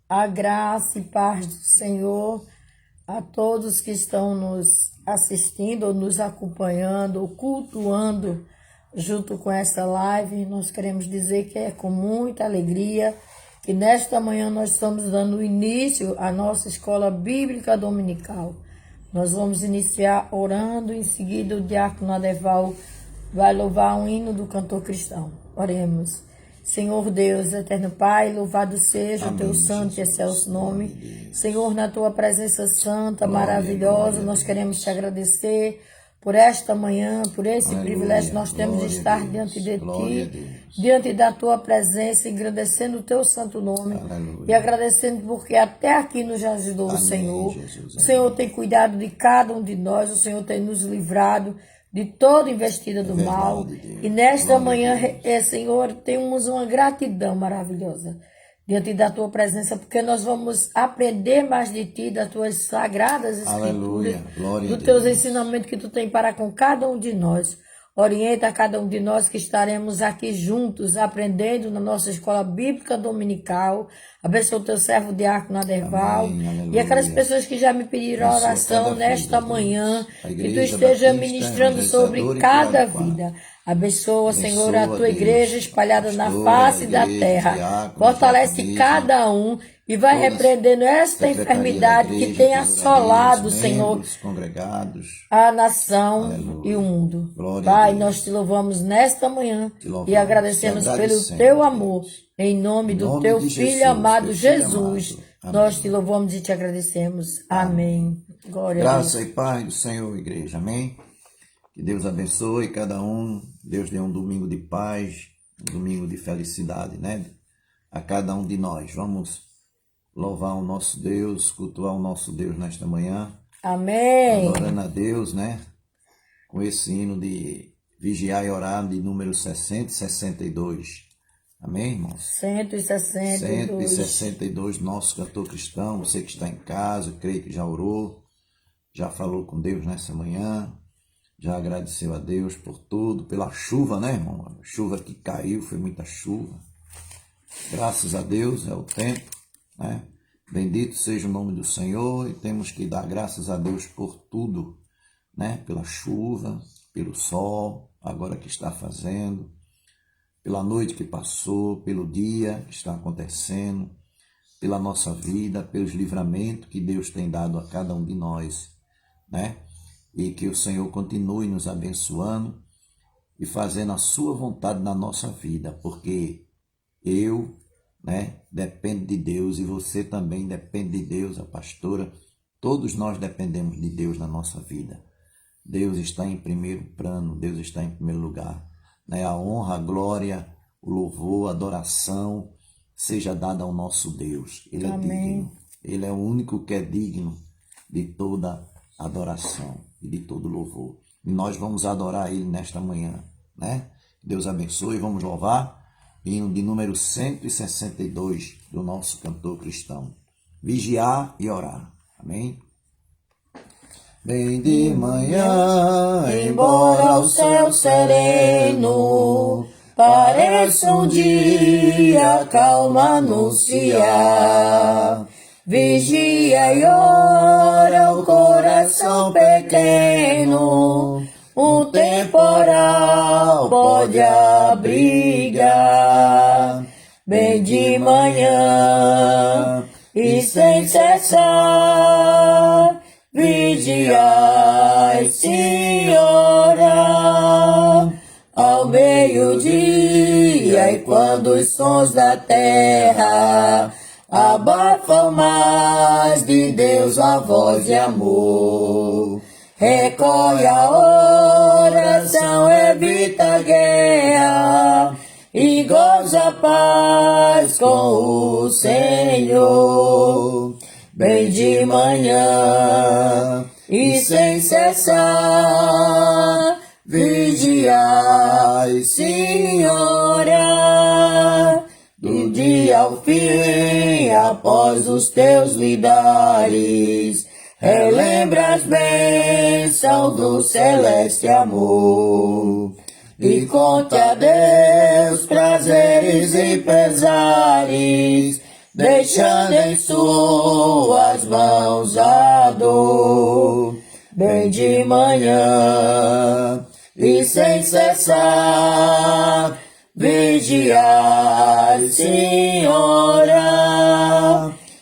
A graça e paz do Senhor a todos que estão nos assistindo, ou nos acompanhando, ou cultuando junto com essa live. Nós queremos dizer que é com muita alegria que nesta manhã nós estamos dando início à nossa escola bíblica dominical. Nós vamos iniciar orando, em seguida o diácono Adeval vai louvar um hino do cantor cristão. Oremos. Senhor Deus, eterno Pai, louvado seja o teu santo e excelso nome. Senhor, na tua presença santa, maravilhosa, nós queremos te agradecer por esta manhã, por esse privilégio que nós temos de estar diante de ti, diante da tua presença, engrandecendo o teu santo nome e agradecendo porque até aqui nos ajudou o Senhor. O Senhor tem cuidado de cada um de nós, o Senhor tem nos livrado de toda investida do mal. E nesta manhã, Senhor, temos uma gratidão maravilhosa diante da tua presença, porque nós vamos aprender mais de ti, das tuas sagradas escrituras, dos teus ensinamentos que tu tem para com cada um de nós. Orienta a cada um de nós que estaremos aqui juntos, aprendendo na nossa escola bíblica dominical. Abençoa o teu servo diácono Adeval. E aquelas pessoas que já me pediram oração nesta manhã, que tu esteja ministrando sobre cada vida. Abençoa, Senhor, a tua igreja espalhada na face da terra. Fortalece cada um e vai repreendendo esta enfermidade que tem assolado, Senhor, a nação e o mundo. Pai, nós te louvamos nesta manhã e agradecemos pelo teu amor. Em nome do teu Filho amado Jesus, nós te louvamos e te agradecemos. Amém. Glória a Deus. Graça e paz do Senhor, igreja. Amém. Que Deus abençoe cada um. Deus dê um domingo de paz, um domingo de felicidade, né? A cada um de nós. Vamos louvar o nosso Deus, cultuar o nosso Deus nesta manhã. Amém. Adorando a Deus, né? Com esse hino de vigiar e orar de número 162. Amém, irmãos? 162. 162, nosso cantor cristão. Você que está em casa, creio que já orou, já falou com Deus nessa manhã. Já agradeceu a Deus por tudo, pela chuva, né, irmão? A chuva que caiu, foi muita chuva. Graças a Deus, é o tempo, né? Bendito seja o nome do Senhor e temos que dar graças a Deus por tudo, né? Pela chuva, pelo sol, agora que está fazendo, pela noite que passou, pelo dia que está acontecendo, pela nossa vida, pelos livramentos que Deus tem dado a cada um de nós, né? E que o Senhor continue nos abençoando e fazendo a sua vontade na nossa vida, porque eu, né, dependo de Deus e você também depende de Deus, a pastora, todos nós dependemos de Deus na nossa vida. Deus está em primeiro plano, Deus está em primeiro lugar, né? A honra, a glória, o louvor, a adoração seja dada ao nosso Deus. Ele é digno, Ele é o único que é digno de toda adoração e de todo louvor. E nós vamos adorar Ele nesta manhã, né? Deus abençoe, vamos louvar. Hino de número 162 do nosso cantor cristão. Vigiar e orar. Amém? Bem de manhã, embora o céu sereno pareça um dia calma anunciar, vigia e ora o coração pequeno, um temporal pode abrigar. Bem de manhã e sem cessar, vigiai, Senhora, ao meio-dia e quando os sons da terra abafam mais de Deus a voz de amor. Recolhe a oração, evita a guerra e goza a paz com o Senhor. Bem de manhã e sem cessar, vigiai, Senhora, do dia ao fim, após os teus lidares, relembra as bênçãos do celeste amor. E conte a Deus prazeres e pesares, deixando em suas mãos a dor. Bem de manhã e sem cessar, vigiai, Senhora,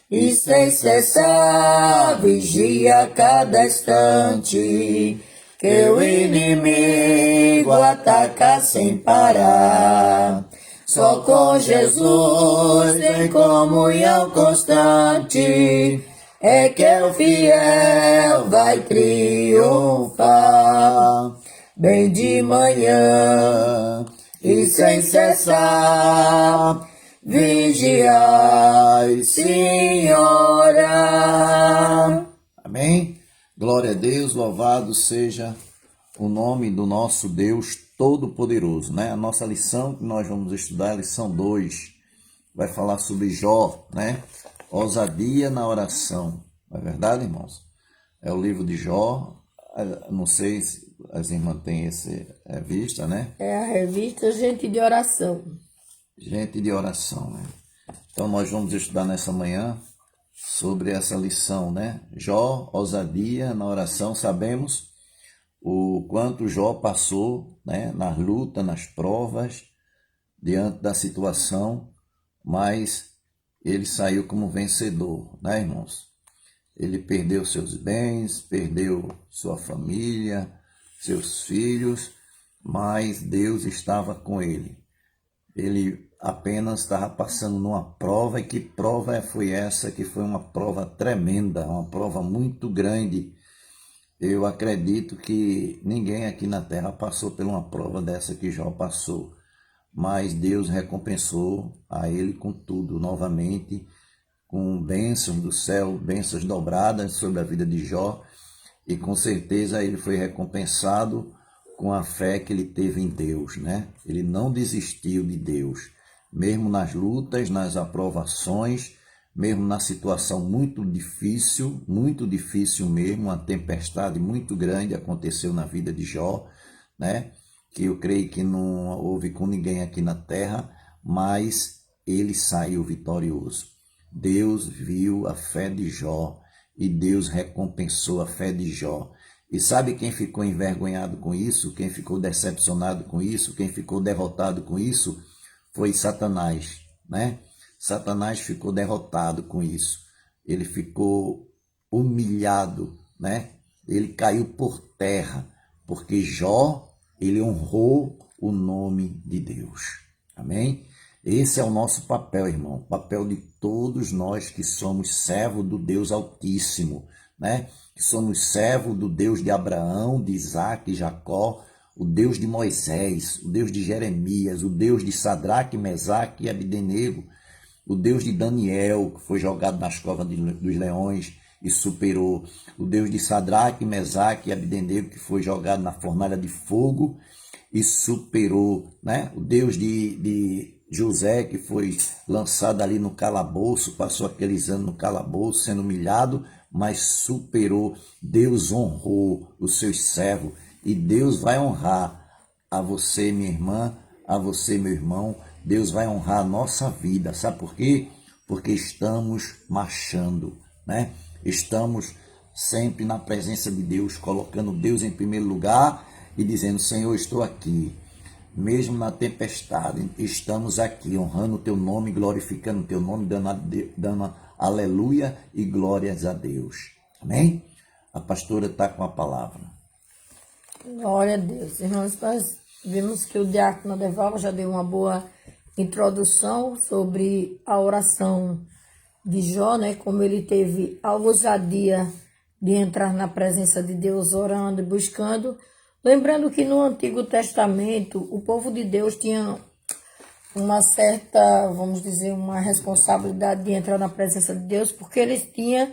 e sem cessar, vigia cada instante, que o inimigo ataca sem parar. Só com Jesus em comunhão constante é que o fiel vai triunfar. Bem de manhã e sem cessar, vigiai, Senhora. Amém? Glória a Deus, louvado seja o nome do nosso Deus Todo-Poderoso, né? A nossa lição que nós vamos estudar é a lição 2, vai falar sobre Jó, né? Ousadia na oração, não é verdade, irmãos? É o livro de Jó, não sei se as irmãs têm esse revista, né? É a revista Gente de Oração. Gente de Oração, né? Então nós vamos estudar nessa manhã sobre essa lição, né? Jó, ousadia na oração. Sabemos o quanto Jó passou, né? Nas lutas, nas provas, diante da situação, mas ele saiu como vencedor, né, irmãos? Ele perdeu seus bens, perdeu sua família, seus filhos, mas Deus estava com ele. Ele apenas estava passando numa prova, e que prova foi essa? Que foi uma prova tremenda, uma prova muito grande. Eu acredito que ninguém aqui na terra passou por uma prova dessa que Jó passou, mas Deus recompensou a ele com tudo, novamente, com bênçãos do céu, bênçãos dobradas sobre a vida de Jó, e com certeza ele foi recompensado com a fé que ele teve em Deus, né? Ele não desistiu de Deus, mesmo nas lutas, nas aprovações, mesmo na situação muito difícil mesmo, uma tempestade muito grande aconteceu na vida de Jó, né? Que eu creio que não houve com ninguém aqui na terra, mas ele saiu vitorioso. Deus viu a fé de Jó e Deus recompensou a fé de Jó. E sabe quem ficou envergonhado com isso? Quem ficou decepcionado com isso? Quem ficou derrotado com isso? Foi Satanás, né? Satanás ficou derrotado com isso. Ele ficou humilhado, né? Ele caiu por terra, porque Jó, ele honrou o nome de Deus. Amém? Esse é o nosso papel, irmão, o papel de todos nós que somos servos do Deus Altíssimo, né? Que somos servos do Deus de Abraão, de Isaac e Jacó, o Deus de Moisés, o Deus de Jeremias, o Deus de Sadraque, Mesaque e Abdenego, o Deus de Daniel, que foi jogado nas covas dos leões e superou, o Deus de Sadraque, Mesaque e Abdenego, que foi jogado na fornalha de fogo e superou, né? O Deus de José, que foi lançado ali no calabouço, passou aqueles anos no calabouço, sendo humilhado, mas superou. Deus honrou os seus servos, e Deus vai honrar a você, minha irmã, a você, meu irmão. Deus vai honrar a nossa vida. Sabe por quê? Porque estamos marchando, né? Estamos sempre na presença de Deus, colocando Deus em primeiro lugar e dizendo: Senhor, estou aqui. Mesmo na tempestade, estamos aqui honrando o teu nome, glorificando o teu nome, dando aleluia e glórias a Deus. Amém? A pastora está com a palavra. Glória a Deus. Irmãos, nós vimos que o diácono Adevaldo já deu uma boa introdução sobre a oração de Jó, né? Como ele teve a ousadia de entrar na presença de Deus orando e buscando. Lembrando que no Antigo Testamento o povo de Deus tinha uma certa, vamos dizer, uma responsabilidade de entrar na presença de Deus, porque eles tinham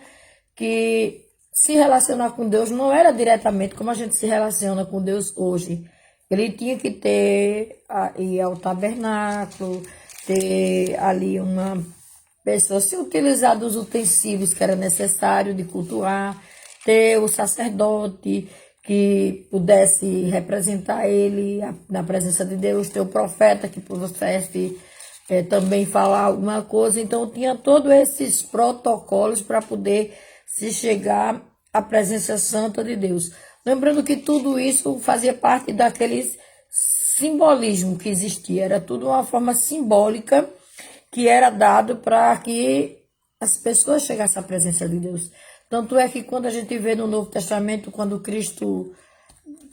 que se relacionar com Deus, não era diretamente como a gente se relaciona com Deus hoje. Ele tinha que ir ao tabernáculo, ter ali uma pessoa, se utilizar dos utensílios que era necessário de cultuar, ter o sacerdote que pudesse representar ele na presença de Deus, ter o profeta que pudesse também falar alguma coisa. Então tinha todos esses protocolos para poder se chegar à presença santa de Deus. Lembrando que tudo isso fazia parte daqueles simbolismo que existia, era tudo uma forma simbólica que era dado para que as pessoas chegassem à presença de Deus. Tanto é que quando a gente vê no Novo Testamento, quando Cristo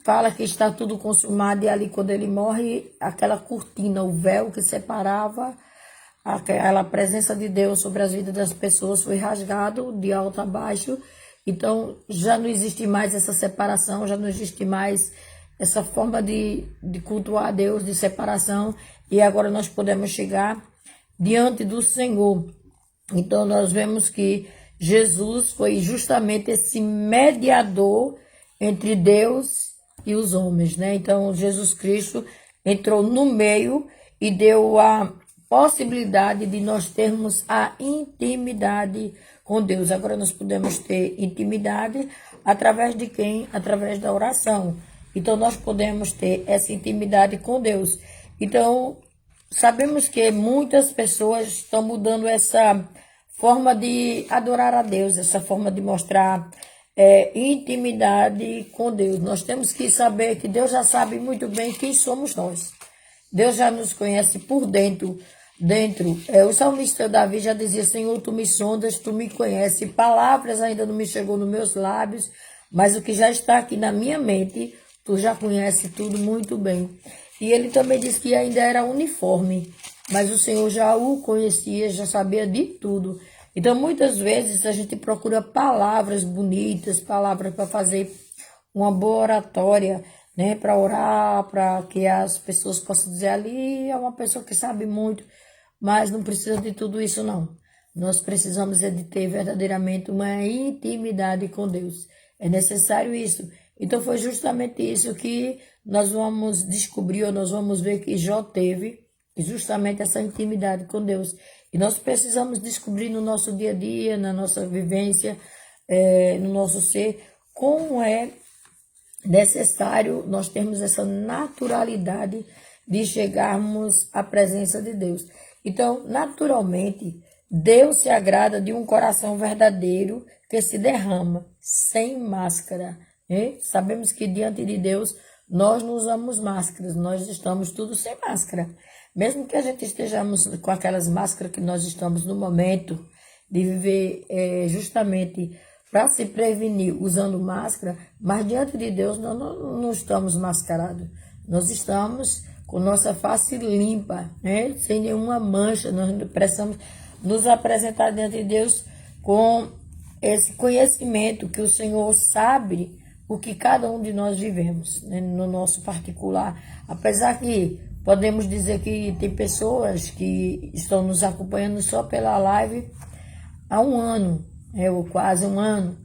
fala que está tudo consumado, e ali quando ele morre, aquela cortina, o véu que separava aquela presença de Deus sobre as vidas das pessoas foi rasgado de alto a baixo. Então já não existe mais essa separação, já não existe mais essa forma de cultuar a Deus, de separação, e agora nós podemos chegar diante do Senhor. Então nós vemos que Jesus foi justamente esse mediador entre Deus e os homens, né? Então Jesus Cristo entrou no meio e deu a possibilidade de nós termos a intimidade com Deus. Agora nós podemos ter intimidade através de quem? Através da oração. Então nós podemos ter essa intimidade com Deus. Então sabemos que muitas pessoas estão mudando essa forma de adorar a Deus, essa forma de mostrar intimidade com Deus. Nós temos que saber que Deus já sabe muito bem quem somos nós. Deus já nos conhece por dentro. O salmista Davi já dizia: Senhor, tu me sondas, tu me conheces. Palavras ainda não me chegou nos meus lábios, mas o que já está aqui na minha mente, tu já conhece tudo muito bem. E ele também disse que ainda era uniforme, mas o Senhor já o conhecia, já sabia de tudo. Então, muitas vezes, a gente procura palavras bonitas, palavras para fazer uma boa oratória, né? Para orar, para que as pessoas possam dizer: ali é uma pessoa que sabe muito, mas não precisa de tudo isso, não. Nós precisamos de ter verdadeiramente uma intimidade com Deus. É necessário isso. Então foi justamente isso que nós vamos descobrir, ou nós vamos ver que Jó teve, justamente essa intimidade com Deus. E nós precisamos descobrir no nosso dia a dia, na nossa vivência, no nosso ser, como é necessário nós termos essa naturalidade de chegarmos à presença de Deus. Então, naturalmente, Deus se agrada de um coração verdadeiro que se derrama, sem máscara. Sabemos que diante de Deus nós não usamos máscaras, nós estamos tudo sem máscara. Mesmo que a gente estejamos com aquelas máscaras que nós estamos no momento de viver justamente para se prevenir usando máscara, mas diante de Deus nós não estamos mascarados. Nós estamos com nossa face limpa, sem nenhuma mancha. Nós precisamos nos apresentar diante de Deus com esse conhecimento que o Senhor sabe o que cada um de nós vivemos, no nosso particular. Apesar que podemos dizer que tem pessoas que estão nos acompanhando só pela live há um ano, ou quase um ano,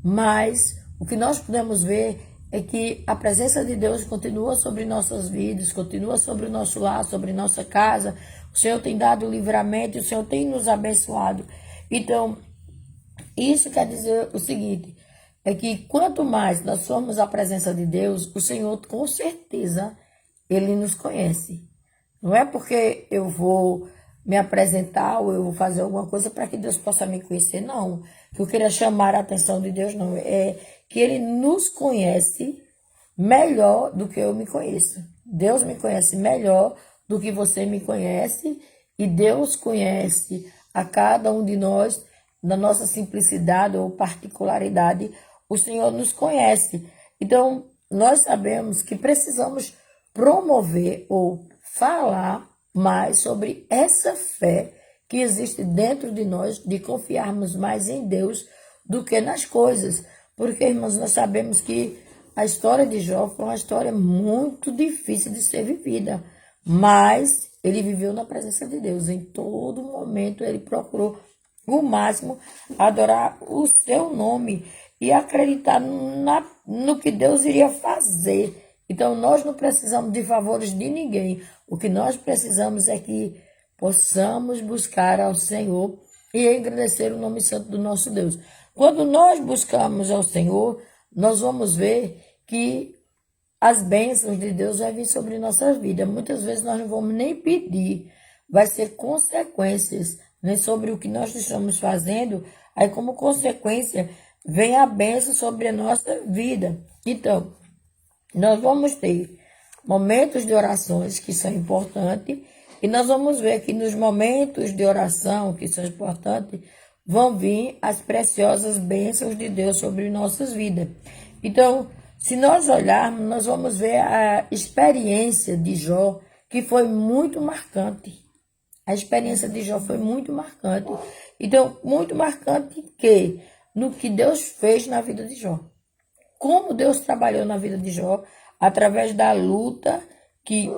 mas o que nós podemos ver é que a presença de Deus continua sobre nossas vidas, continua sobre o nosso lar, sobre nossa casa. O Senhor tem dado livramento, o Senhor tem nos abençoado. Então, isso quer dizer o seguinte, é que quanto mais nós formos à presença de Deus, o Senhor, com certeza, Ele nos conhece. Não é porque eu vou me apresentar ou eu vou fazer alguma coisa para que Deus possa me conhecer, não. Que eu queira chamar a atenção de Deus, não. É que Ele nos conhece melhor do que eu me conheço. Deus me conhece melhor do que você me conhece, e Deus conhece a cada um de nós, na nossa simplicidade ou particularidade. O Senhor nos conhece. Então, nós sabemos que precisamos promover ou falar mais sobre essa fé que existe dentro de nós, de confiarmos mais em Deus do que nas coisas. Porque, irmãos, nós sabemos que a história de Jó foi uma história muito difícil de ser vivida, mas ele viveu na presença de Deus. Em todo momento ele procurou o máximo adorar o seu nome e acreditar no que Deus iria fazer. Então, nós não precisamos de favores de ninguém. O que nós precisamos é que possamos buscar ao Senhor e engrandecer o nome santo do nosso Deus. Quando nós buscamos ao Senhor, nós vamos ver que as bênçãos de Deus vão vir sobre nossas vidas. Muitas vezes nós não vamos nem pedir, vai ser consequências, né, sobre o que nós estamos fazendo. Aí, como consequência, vem a bênção sobre a nossa vida. Então, nós vamos ter momentos de orações que são importantes, e nós vamos ver que nos momentos de oração que são importantes, vão vir as preciosas bênçãos de Deus sobre nossas vidas. Então, se nós olharmos, nós vamos ver a experiência de Jó, que foi muito marcante. A experiência de Jó foi muito marcante. Então, muito marcante que no que Deus fez na vida de Jó. Como Deus trabalhou na vida de Jó, através da luta que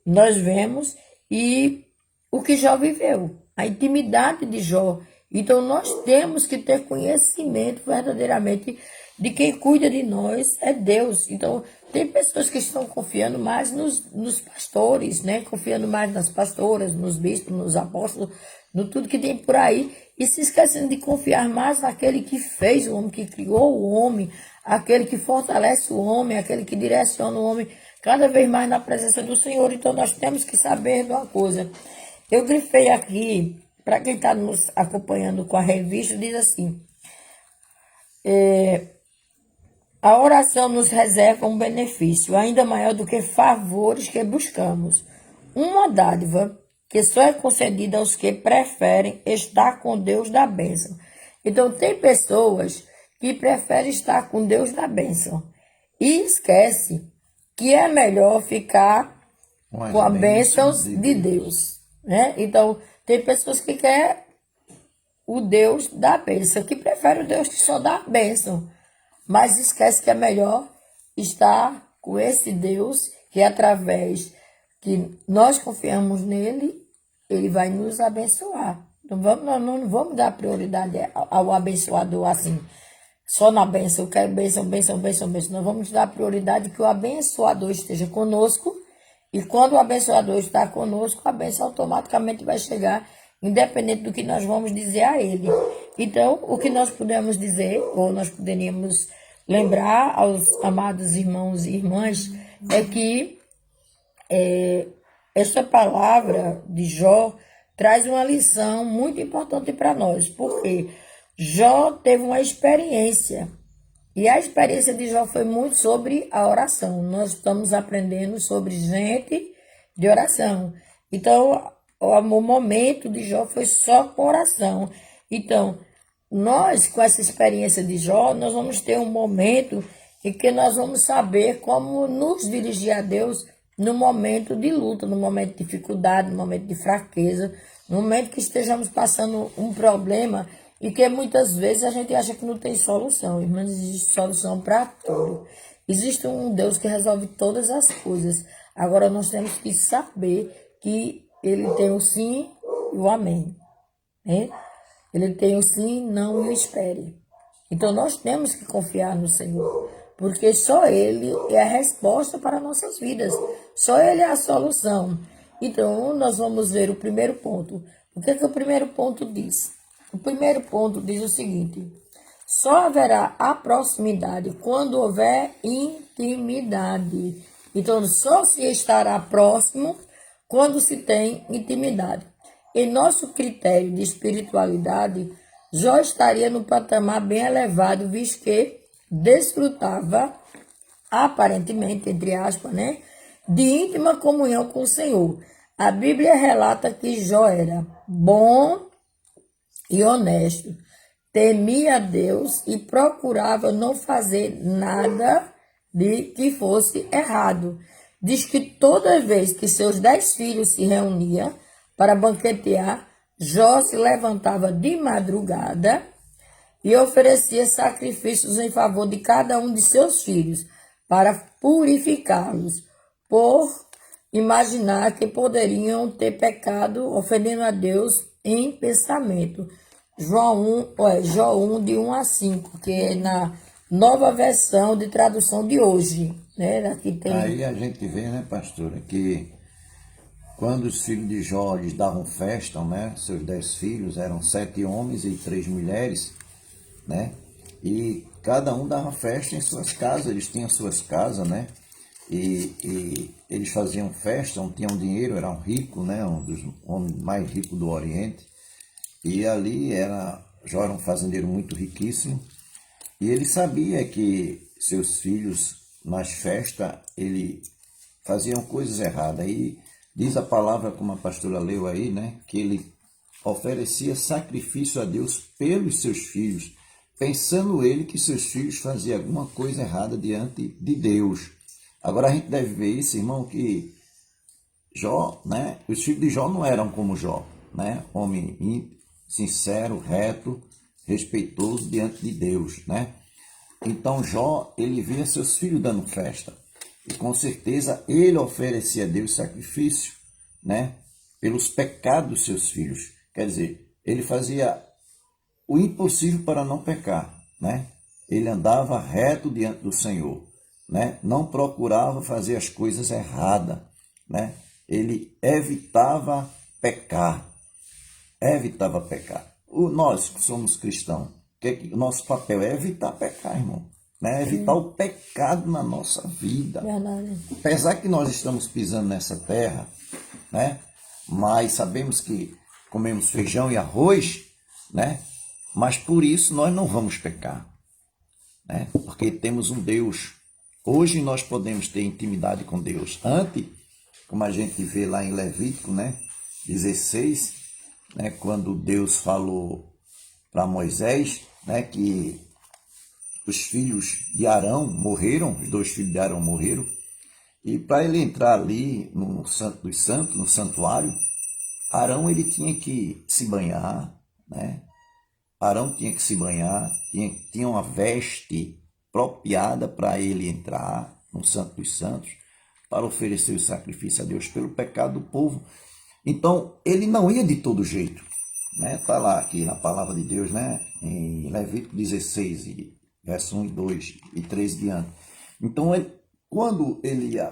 nós vemos e o que Jó viveu, a intimidade de Jó. Então, nós temos que ter conhecimento verdadeiramente de quem cuida de nós é Deus. Então, tem pessoas que estão confiando mais nos pastores, né? Confiando mais nas pastoras, nos bispos, nos apóstolos, no tudo que tem por aí, e se esquecendo de confiar mais naquele que fez o homem, que criou o homem, aquele que fortalece o homem, aquele que direciona o homem, cada vez mais na presença do Senhor. Então, nós temos que saber de uma coisa. Eu grifei aqui, para quem está nos acompanhando com a revista, diz assim: a oração nos reserva um benefício ainda maior do que favores que buscamos. Uma dádiva que só é concedida aos que preferem estar com Deus da bênção. Então, tem pessoas que preferem estar com Deus da bênção e esquece que é melhor ficar com a bênção de Deus, né? Então, tem pessoas que querem o Deus da bênção, que preferem o Deus que só dá a bênção, mas esquece que é melhor estar com esse Deus que, através que nós confiamos nele, ele vai nos abençoar. Nós não vamos dar prioridade ao abençoador assim, só na bênção. Eu quero bênção, bênção, bênção, bênção. Nós vamos dar prioridade que o abençoador esteja conosco, e quando o abençoador está conosco, a bênção automaticamente vai chegar, independente do que nós vamos dizer a ele. Então, o que nós podemos dizer, ou nós poderíamos lembrar aos amados irmãos e irmãs, é que essa palavra de Jó traz uma lição muito importante para nós, porque Jó teve uma experiência, e a experiência de Jó foi muito sobre a oração. Nós estamos aprendendo sobre gente de oração. Então, o momento de Jó foi só com oração. Então, nós, com essa experiência de Jó, nós vamos ter um momento em que nós vamos saber como nos dirigir a Deus no momento de luta, no momento de dificuldade, no momento de fraqueza, no momento que estejamos passando um problema e que muitas vezes a gente acha que não tem solução. Irmãos, existe solução para tudo. Existe um Deus que resolve todas as coisas. Agora nós temos que saber que ele tem o sim e o amém, né? Ele tem o sim, não e o espere. Então nós temos que confiar no Senhor, porque só Ele é a resposta para nossas vidas. Só Ele é a solução. Então nós vamos ver o primeiro ponto. O que o primeiro ponto diz? O primeiro ponto diz o seguinte: só haverá a proximidade quando houver intimidade. Então só se estará próximo quando se tem intimidade. Em nosso critério de espiritualidade, Jó estaria no patamar bem elevado, visto que desfrutava, aparentemente, entre aspas, né, de íntima comunhão com o Senhor. A Bíblia relata que Jó era bom e honesto, temia a Deus e procurava não fazer nada de que fosse errado. Diz que toda vez que seus 10 filhos se reuniam para banquetear, Jó se levantava de madrugada e oferecia sacrifícios em favor de cada um de seus filhos, para purificá-los, por imaginar que poderiam ter pecado, ofendendo a Deus em pensamento. Jó 1, de 1 a 5, que é na nova versão de tradução de hoje, né? Aqui tem... Aí a gente vê, né, pastora, que quando os filhos de Jó lhes davam festa, né, seus 10 filhos, eram 7 homens e 3 mulheres, né, e cada um dava festa em suas casas, eles tinham suas casas, né, e eles faziam festa, tinham dinheiro, eram ricos, né? Um dos homens mais ricos do Oriente. E ali Jó era um fazendeiro muito riquíssimo. E ele sabia que seus filhos, nas festas, ele faziam coisas erradas. E diz a palavra, como a pastora leu aí, né? Que ele oferecia sacrifício a Deus pelos seus filhos, pensando ele que seus filhos faziam alguma coisa errada diante de Deus. Agora a gente deve ver isso, irmão, que Jó, né? Os filhos de Jó não eram como Jó, né? Homem sincero, reto, respeitoso diante de Deus, né? Então Jó, ele via seus filhos dando festa. E com certeza ele oferecia a Deus sacrifício, né? Pelos pecados dos seus filhos. Quer dizer, ele fazia o impossível para não pecar, né? Ele andava reto diante do Senhor, né? Não procurava fazer as coisas erradas, né? Ele evitava pecar, Nós que somos cristãos, o nosso papel é evitar pecar, irmão, né? Evitar o pecado na nossa vida. Verdade. Apesar que nós estamos pisando nessa terra, né? Mas sabemos que comemos feijão e arroz, né? Mas por isso nós não vamos pecar, né? Porque temos um Deus. Hoje nós podemos ter intimidade com Deus. Antes, como a gente vê lá em Levítico, né? 16, né? Quando Deus falou para Moisés, né? Que os filhos de Arão morreram, os 2 filhos de Arão morreram. E para ele entrar ali no Santo dos Santos, no santuário, Arão ele tinha que se banhar, né? Arão tinha que se banhar, tinha uma veste apropriada para ele entrar no Santo dos Santos, para oferecer o sacrifício a Deus pelo pecado do povo. Então, ele não ia de todo jeito, né? Está lá aqui na palavra de Deus, né? Em Levítico 16, verso 1 e 2 e 3 diante. Então, quando ele ia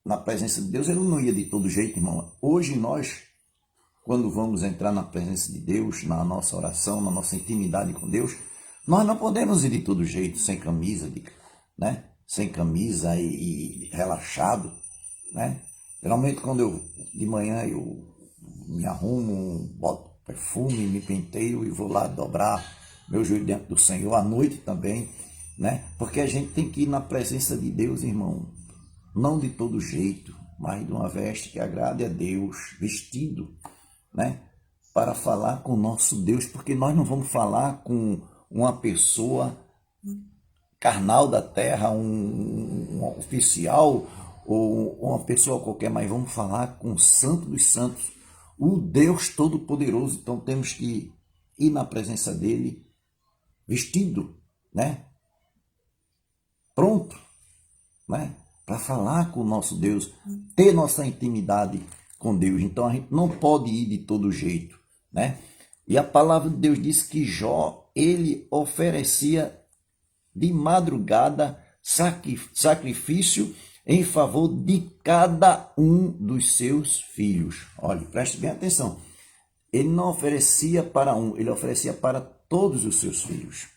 na presença de Deus, ele não ia de todo jeito, irmão. Hoje nós, quando vamos entrar na presença de Deus, na nossa oração, na nossa intimidade com Deus, nós não podemos ir de todo jeito, sem camisa, né? Sem camisa e relaxado, né? Geralmente quando de manhã eu me arrumo, boto perfume, me penteio e vou lá dobrar meu joelho diante do Senhor, à noite também, né? Porque a gente tem que ir na presença de Deus, irmão, não de todo jeito, mas de uma veste que agrade a Deus, vestido, né? Para falar com o nosso Deus, porque nós não vamos falar com uma pessoa carnal da terra, um oficial ou uma pessoa qualquer, mas vamos falar com o Santo dos Santos, o Deus Todo-Poderoso. Então temos que ir na presença dele vestido, né? Pronto, né? Para falar com o nosso Deus, ter nossa intimidade com Deus. Então a gente não pode ir de todo jeito, né? E a palavra de Deus diz que Jó, ele oferecia de madrugada sacrifício em favor de cada um dos seus filhos. Olha, preste bem atenção. Ele não oferecia para um, ele oferecia para todos os seus filhos.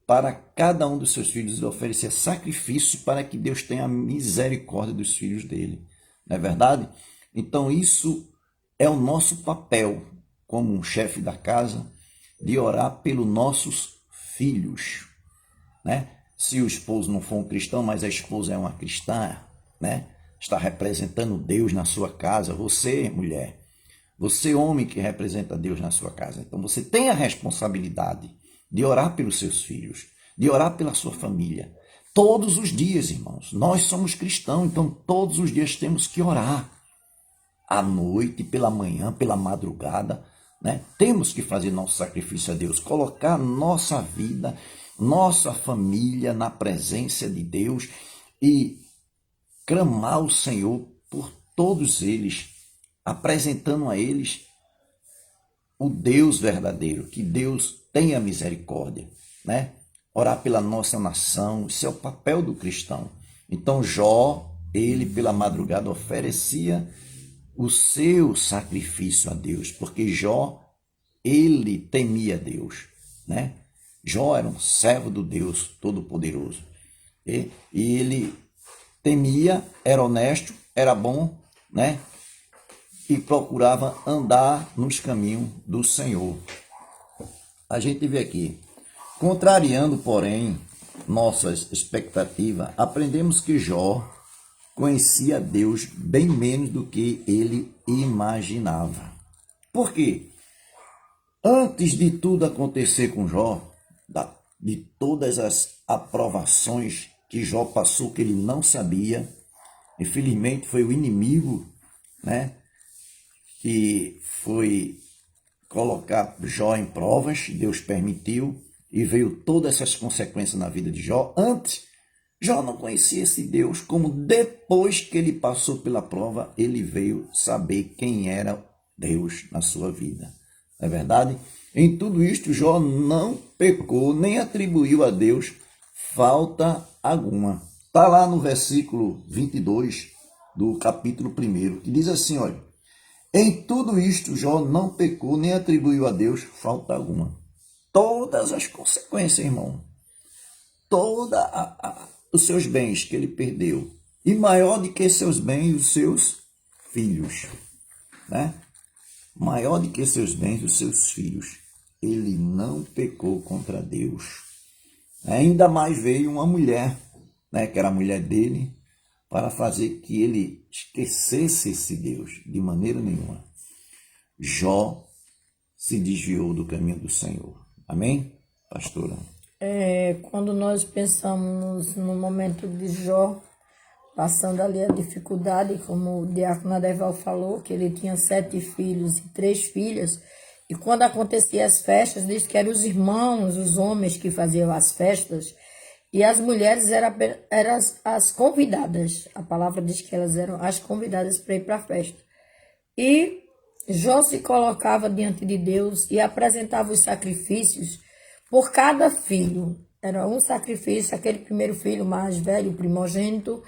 Para cada um dos seus filhos, ele oferecia sacrifício para que Deus tenha misericórdia dos filhos dele. Não é verdade? Então, isso é o nosso papel como um chefe da casa, de orar pelos nossos filhos, né? Se o esposo não for um cristão, mas a esposa é uma cristã, né? Está representando Deus na sua casa. Você, mulher, você, homem, que representa Deus na sua casa. Então, você tem a responsabilidade de orar pelos seus filhos, de orar pela sua família. Todos os dias, irmãos. Nós somos cristãos, então todos os dias temos que orar. À noite, pela manhã, pela madrugada, né? Temos que fazer nosso sacrifício a Deus, colocar nossa vida, nossa família na presença de Deus e clamar ao Senhor por todos eles, apresentando a eles o Deus verdadeiro, que Deus tenha misericórdia, né? Orar pela nossa nação, isso é o papel do cristão. Então Jó, ele pela madrugada oferecia o seu sacrifício a Deus, porque Jó, ele temia Deus, né? Jó era um servo do Deus Todo-Poderoso. E ele temia, era honesto, era bom, né? E procurava andar nos caminhos do Senhor. A gente vê aqui, contrariando, porém, nossas expectativas, aprendemos que Jó conhecia Deus bem menos do que ele imaginava. Por quê? Antes de tudo acontecer com Jó, de todas as aprovações que Jó passou que ele não sabia, infelizmente foi o inimigo, né, que foi colocar Jó em provas, Deus permitiu, e veio todas essas consequências na vida de Jó. Antes, Jó não conhecia esse Deus, como depois que ele passou pela prova, ele veio saber quem era Deus na sua vida. Não é verdade? Em tudo isto, Jó não pecou, nem atribuiu a Deus falta alguma. Está lá no versículo 22 do capítulo 1, que diz assim, olha, em tudo isto, Jó não pecou, nem atribuiu a Deus falta alguma. Todas as consequências, irmão, os seus bens que ele perdeu, e maior do que seus bens, os seus filhos, né? Maior do que seus bens, os seus filhos. Ele não pecou contra Deus. Ainda mais veio uma mulher, né, que era a mulher dele, para fazer que ele esquecesse esse Deus de maneira nenhuma. Jó se desviou do caminho do Senhor. Amém, pastora? Quando nós pensamos no momento de Jó, passando ali a dificuldade, como o diácono Adeval falou, que ele tinha 7 filhos e 3 filhas, e quando aconteciam as festas, diz que eram os irmãos, os homens que faziam as festas, e as mulheres eram as convidadas. A palavra diz que elas eram as convidadas para ir para a festa. E Jó se colocava diante de Deus e apresentava os sacrifícios por cada filho. Era um sacrifício, aquele primeiro filho mais velho, o primogênito,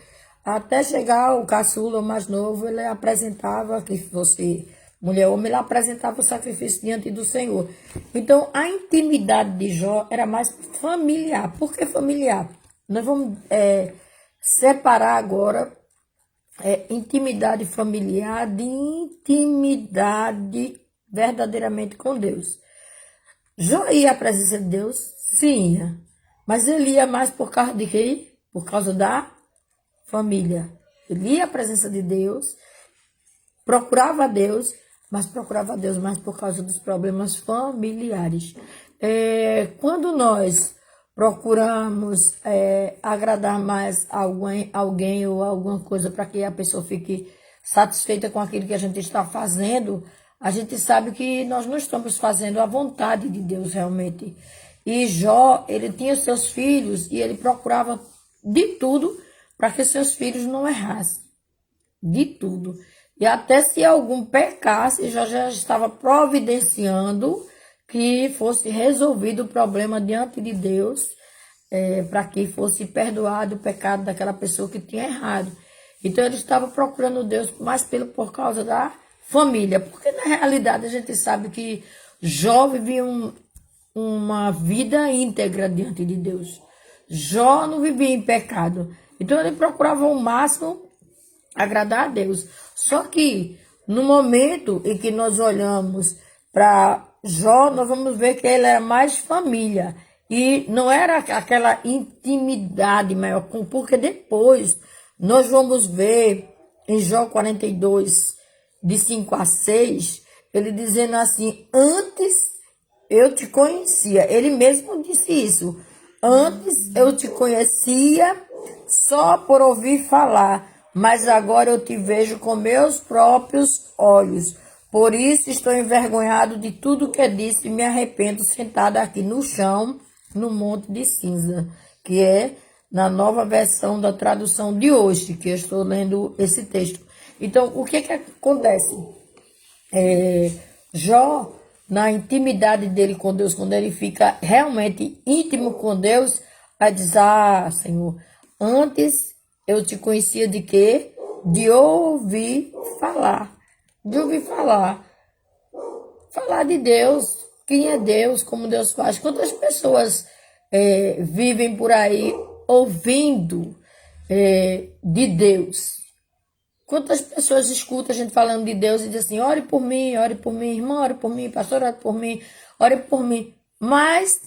até chegar o caçula, o mais novo, ele apresentava, que fosse mulher ou homem, ele apresentava o sacrifício diante do Senhor. Então, a intimidade de Jó era mais familiar. Por que familiar? Nós vamos separar agora intimidade familiar de intimidade verdadeiramente com Deus. Jó ia à presença de Deus? Sim, ia. Mas ele ia mais por causa de quê? Por causa da família. Ele ia à presença de Deus, procurava a Deus, mas procurava a Deus mais por causa dos problemas familiares. Quando nós procuramos agradar mais alguém ou alguma coisa para que a pessoa fique satisfeita com aquilo que a gente está fazendo, a gente sabe que nós não estamos fazendo a vontade de Deus realmente. E Jó, ele tinha seus filhos e ele procurava de tudo para que seus filhos não errassem. De tudo. E até se algum pecasse, Jó já estava providenciando que fosse resolvido o problema diante de Deus, para que fosse perdoado o pecado daquela pessoa que tinha errado. Então ele estava procurando Deus mais por causa da família, porque na realidade a gente sabe que Jó vivia uma vida íntegra diante de Deus. Jó não vivia em pecado. Então ele procurava ao máximo agradar a Deus. Só que no momento em que nós olhamos para Jó, nós vamos ver que ele era mais família. E não era aquela intimidade maior, porque depois nós vamos ver em Jó 42, de 5 a 6, ele dizendo assim, antes eu te conhecia. Ele mesmo disse isso. Antes eu te conhecia só por ouvir falar, mas agora eu te vejo com meus próprios olhos. Por isso estou envergonhado de tudo que disse e me arrependo sentada aqui no chão, no monte de cinza, que é na nova versão da tradução de hoje, que eu estou lendo esse texto. Então, o que acontece? Jó, na intimidade dele com Deus, quando ele fica realmente íntimo com Deus, vai dizer, Senhor, antes eu te conhecia de quê? De ouvir falar. De ouvir falar. Falar de Deus, quem é Deus, como Deus faz. Quantas pessoas vivem por aí ouvindo de Deus. Quantas pessoas escutam a gente falando de Deus e dizem assim, ore por mim, irmão, ore por mim, pastor, ore por mim, ore por mim. Mas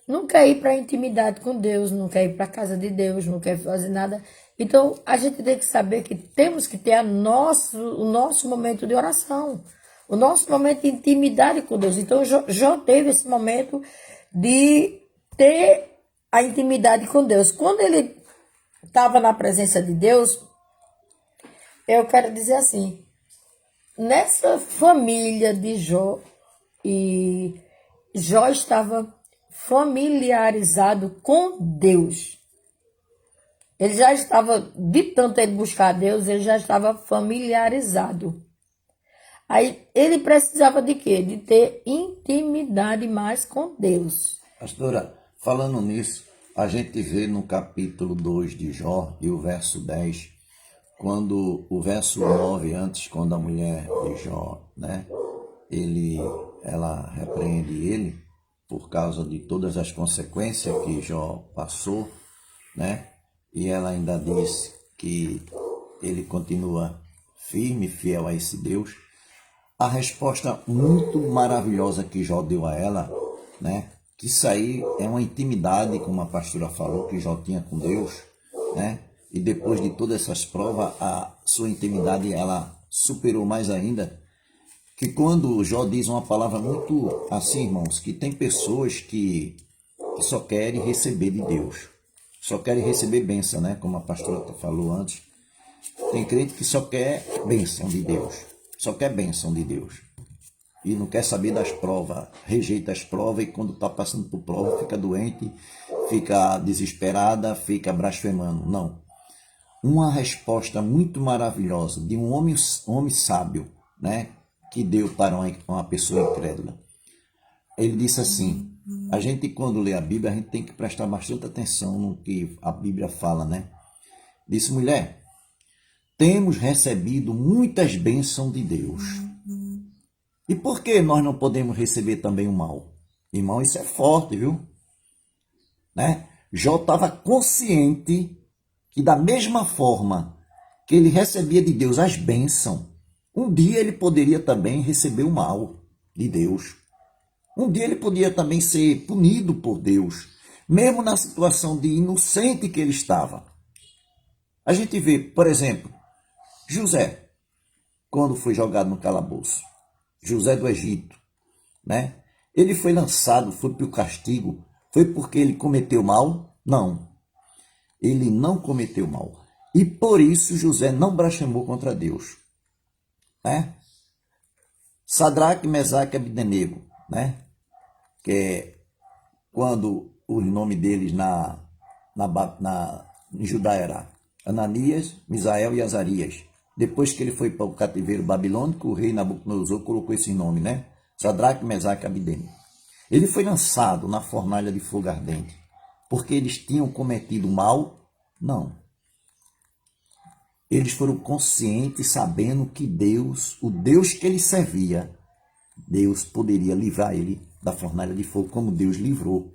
não quer ir para a intimidade com Deus, não quer ir para a casa de Deus, não quer fazer nada. Então, a gente tem que saber que temos que ter o nosso momento de oração, o nosso momento de intimidade com Deus. Então, Jó teve esse momento de ter a intimidade com Deus. Quando ele estava na presença de Deus, eu quero dizer assim, nessa família de Jó, e Jó estava familiarizado com Deus. Ele já estava, de tanto ele buscar Deus, ele já estava familiarizado. Aí ele precisava de quê? De ter intimidade mais com Deus. Pastora, falando nisso, a gente vê no capítulo 2 de Jó e o verso 10, quando o verso 9 antes, quando a mulher de Jó, né, ela repreende ele por causa de todas as consequências que Jó passou, né, e ela ainda diz que ele continua firme, fiel a esse Deus. A resposta muito maravilhosa que Jó deu a ela, né, que isso aí é uma intimidade, como a pastora falou, que Jó tinha com Deus, né, e depois de todas essas provas, a sua intimidade, ela superou mais ainda, que quando Jó diz uma palavra muito assim, irmãos, que tem pessoas que só querem receber de Deus, só querem receber bênção, né, como a pastora falou antes. Tem crente que só quer bênção de Deus, só quer bênção de Deus, e não quer saber das provas, rejeita as provas, e quando está passando por prova, fica doente, fica desesperada, fica blasfemando. Não. Uma resposta muito maravilhosa de um homem sábio, né, que deu para uma pessoa incrédula. Ele disse assim, a gente quando lê a Bíblia, a gente tem que prestar bastante atenção no que a Bíblia fala, né? Disse, mulher, temos recebido muitas bênçãos de Deus. E por que nós não podemos receber também o mal? Irmão, isso é forte, viu? Né? Jó estava consciente que da mesma forma que ele recebia de Deus as bênçãos, um dia ele poderia também receber o mal de Deus. Um dia ele podia também ser punido por Deus, mesmo na situação de inocente que ele estava. A gente vê, por exemplo, José, quando foi jogado no calabouço, José do Egito, né? Ele foi lançado, foi para o castigo, foi porque ele cometeu mal? Não, ele não cometeu mal. E por isso José não blasfemou contra Deus, né? Sadraque, Mesaque e Abdenego, né? Que é quando o nome deles em Judá era Ananias, Misael e Azarias. Depois que ele foi para o cativeiro babilônico, o rei Nabucodonosor colocou esse nome, né? Sadraque, Mesaque e Abdenego. Ele foi lançado na fornalha de fogo ardente, porque eles tinham cometido mal? Não. Eles foram conscientes, sabendo que Deus, o Deus que ele servia, Deus poderia livrar ele da fornalha de fogo, como Deus livrou.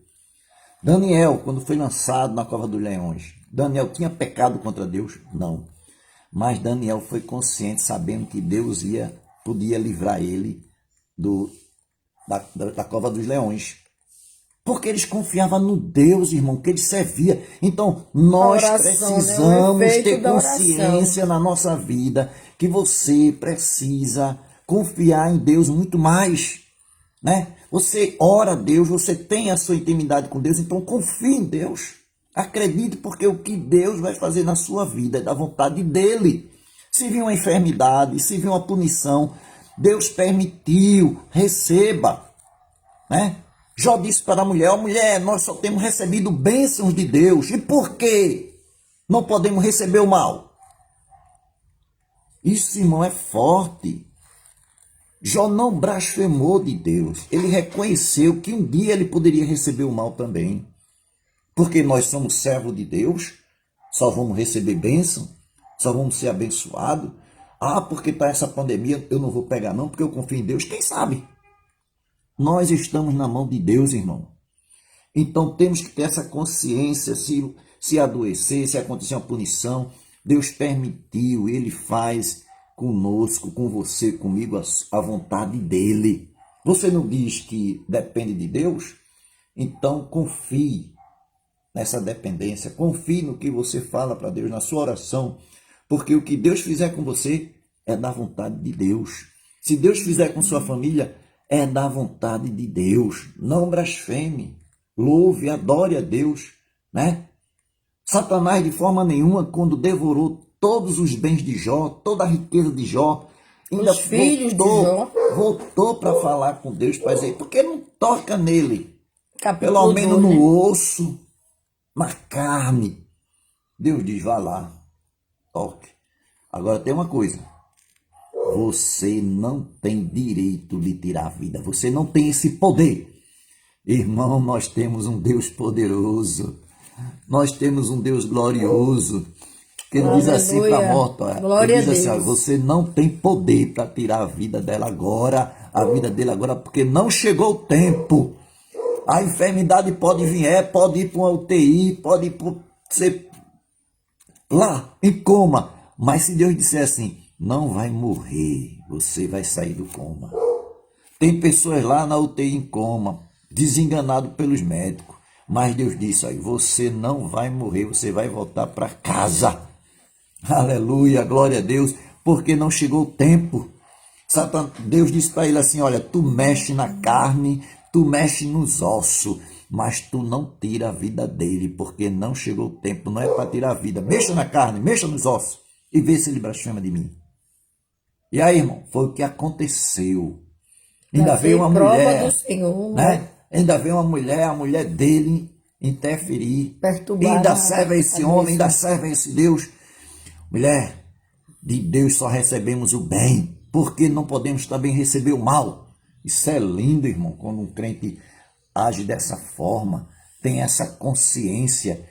Daniel, quando foi lançado na cova dos leões, Daniel tinha pecado contra Deus? Não. Mas Daniel foi consciente, sabendo que Deus podia livrar ele da cova dos leões. Porque eles confiavam no Deus, irmão, que ele servia. Então, nós precisamos ter consciência na nossa vida que você precisa confiar em Deus muito mais, né? Você ora a Deus, você tem a sua intimidade com Deus, então confie em Deus. Acredite, porque o que Deus vai fazer na sua vida é da vontade dele. Se vir uma enfermidade, se vir uma punição, Deus permitiu, receba, né? Jó disse para a mulher, mulher, nós só temos recebido bênçãos de Deus. E por que não podemos receber o mal? Isso, irmão, é forte. Jó não blasfemou de Deus. Ele reconheceu que um dia ele poderia receber o mal também. Porque nós somos servos de Deus, só vamos receber bênção, só vamos ser abençoados. Ah, porque está essa pandemia, eu não vou pegar não, porque eu confio em Deus. Quem sabe? Nós estamos na mão de Deus, irmão. Então temos que ter essa consciência. Se se adoecer, se acontecer uma punição, Deus permitiu, Ele faz conosco, com você, comigo, a vontade dEle. Você não diz que depende de Deus? Então confie nessa dependência, confie no que você fala para Deus, na sua oração, porque o que Deus fizer com você é da vontade de Deus. Se Deus fizer com sua família, é da vontade de Deus. Não blasfeme, louve, adore a Deus, né? Satanás, de forma nenhuma, quando devorou todos os bens de Jó, toda a riqueza de Jó, ainda Os filhos de Jó. voltou para falar com Deus, para dizer, por que não toca nele? Capítulo Pelo menos 2, no né? osso, na carne. Deus diz, vá lá, toque. Agora tem uma coisa, você não tem direito de tirar a vida, você não tem esse poder. Irmão, nós temos um Deus poderoso, nós temos um Deus glorioso, que ele diz assim para a morta, Glória ele diz a assim, ó, Deus. você não tem poder para tirar a vida dela agora, a vida dele agora, porque não chegou o tempo. A enfermidade pode vir, pode ir para uma UTI, pode ir para ser lá em coma, mas se Deus disser assim, não vai morrer, você vai sair do coma. Tem pessoas lá na UTI em coma, desenganado pelos médicos, mas Deus disse aí, você não vai morrer, você vai voltar para casa. Aleluia, glória a Deus, porque não chegou o tempo. Deus disse para ele assim, olha, tu mexe na carne, tu mexe nos ossos, mas tu não tira a vida dele, porque não chegou o tempo, não é para tirar a vida. Mexa na carne, mexa nos ossos e vê se ele blasfema de mim. E aí, irmão, foi o que aconteceu. Ainda veio uma mulher, do Senhor, né? Ainda veio uma mulher, a mulher dele interferir. perturbar Ainda serve a esse a homem, ainda Deus. serve a esse Deus. Mulher, de Deus só recebemos o bem, porque não podemos também receber o mal. Isso é lindo, irmão, quando um crente age dessa forma, tem essa consciência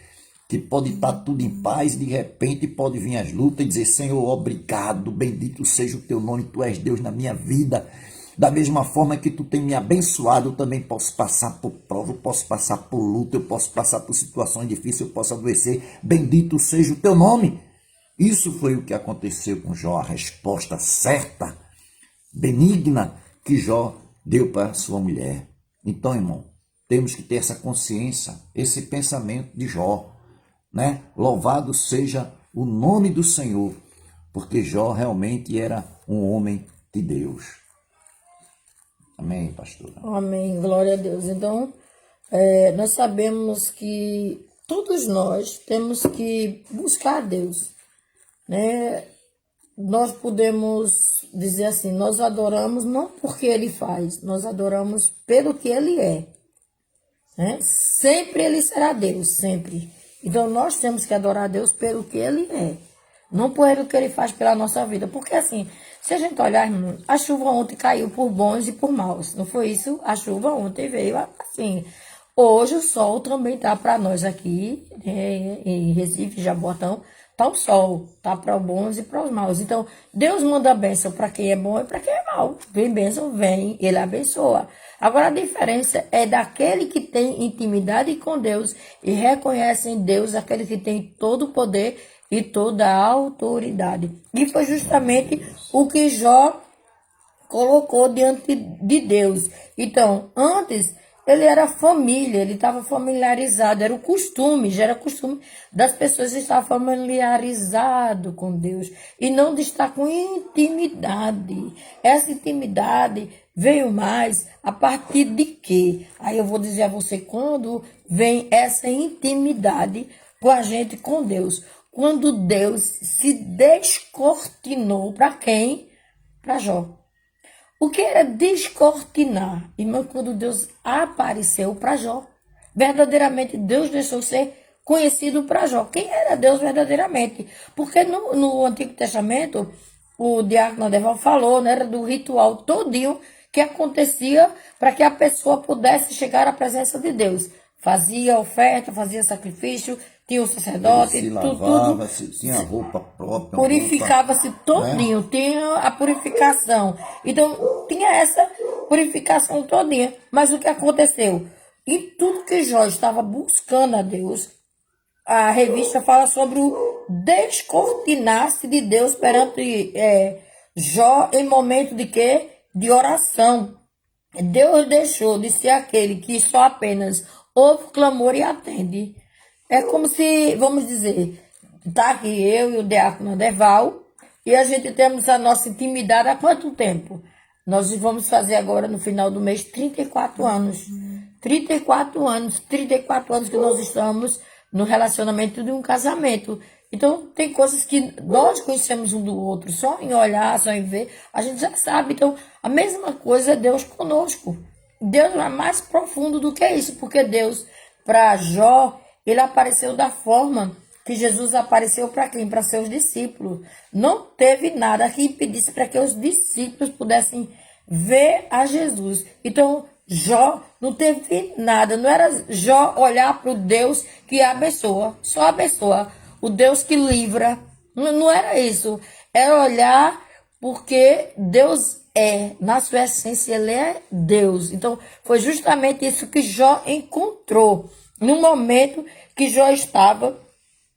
que pode estar tudo em paz, de repente pode vir as lutas e dizer, Senhor, obrigado, bendito seja o teu nome, tu és Deus na minha vida. Da mesma forma que tu tem me abençoado, eu também posso passar por prova, eu posso passar por luta, eu posso passar por situações difíceis, eu posso adoecer. Bendito seja o teu nome. Isso foi o que aconteceu com Jó, a resposta certa, benigna, que Jó deu para sua mulher. Então, irmão, temos que ter essa consciência, esse pensamento de Jó, né? Louvado seja o nome do Senhor, porque Jó realmente era um homem de Deus. Amém, pastora? Amém, glória a Deus. Então, nós sabemos que todos nós temos que buscar a Deus, né? Nós podemos dizer assim, nós adoramos não porque Ele faz, nós adoramos pelo que Ele é, né? Sempre Ele será Deus, sempre. Então, nós temos que adorar a Deus pelo que Ele é, não pelo que Ele faz pela nossa vida. Porque assim, se a gente olhar, irmão, a chuva ontem caiu por bons e por maus. Não foi isso? A chuva ontem veio assim. Hoje o sol também tá para nós aqui, em Recife, Jaboatão, tá o sol, tá para os bons e para os maus. Então, Deus manda bênção para quem é bom e para quem é mau. Vem bênção, vem, Ele abençoa. Agora, a diferença é daquele que tem intimidade com Deus e reconhece em Deus aquele que tem todo o poder e toda a autoridade. E foi justamente o que Jó colocou diante de Deus. Então, antes, ele era família, ele estava familiarizado, era o costume, já era costume das pessoas estar familiarizado com Deus e não de estar com intimidade. Essa intimidade veio mais a partir de quê? Aí eu vou dizer a você quando vem essa intimidade com a gente, com Deus. Quando Deus se descortinou para quem? Para Jó. O que era descortinar? Irmão, quando Deus apareceu para Jó. Verdadeiramente, Deus deixou ser conhecido para Jó. Quem era Deus verdadeiramente? Porque no Antigo Testamento, o diácono Adeval falou, né, era do ritual todinho que acontecia para que a pessoa pudesse chegar à presença de Deus. Fazia oferta, fazia sacrifício, tinha o sacerdote, Ele se tudo. lavava, tinha roupa própria. Purificava-se todinho, né? tinha a purificação. Então, tinha essa purificação todinha. Mas o que aconteceu? Em tudo que Jó estava buscando a Deus, a revista fala sobre o descortinar-se de Deus perante Jó em momento de quê? De oração. Deus deixou de ser aquele que só apenas ouve o clamor e atende. É como se, vamos dizer, tá aqui eu e o diácono Adeval, e a gente temos a nossa intimidade há quanto tempo? Nós vamos fazer agora, no final do mês, 34 anos. 34 anos que nós estamos no relacionamento de um casamento. Então, tem coisas que nós conhecemos um do outro, só em olhar, só em ver, a gente já sabe. Então, a mesma coisa é Deus conosco. Deus é mais profundo do que isso, porque Deus, para Jó, ele apareceu da forma que Jesus apareceu para quem? Para seus discípulos. Não teve nada que impedisse para que os discípulos pudessem ver a Jesus. Então, Jó não teve nada. Não era Jó olhar para o Deus que abençoa, só abençoa. O Deus que livra. Não era isso. Era olhar porque Deus na sua essência, ele é Deus. Então, foi justamente isso que Jó encontrou. No momento que Jó estava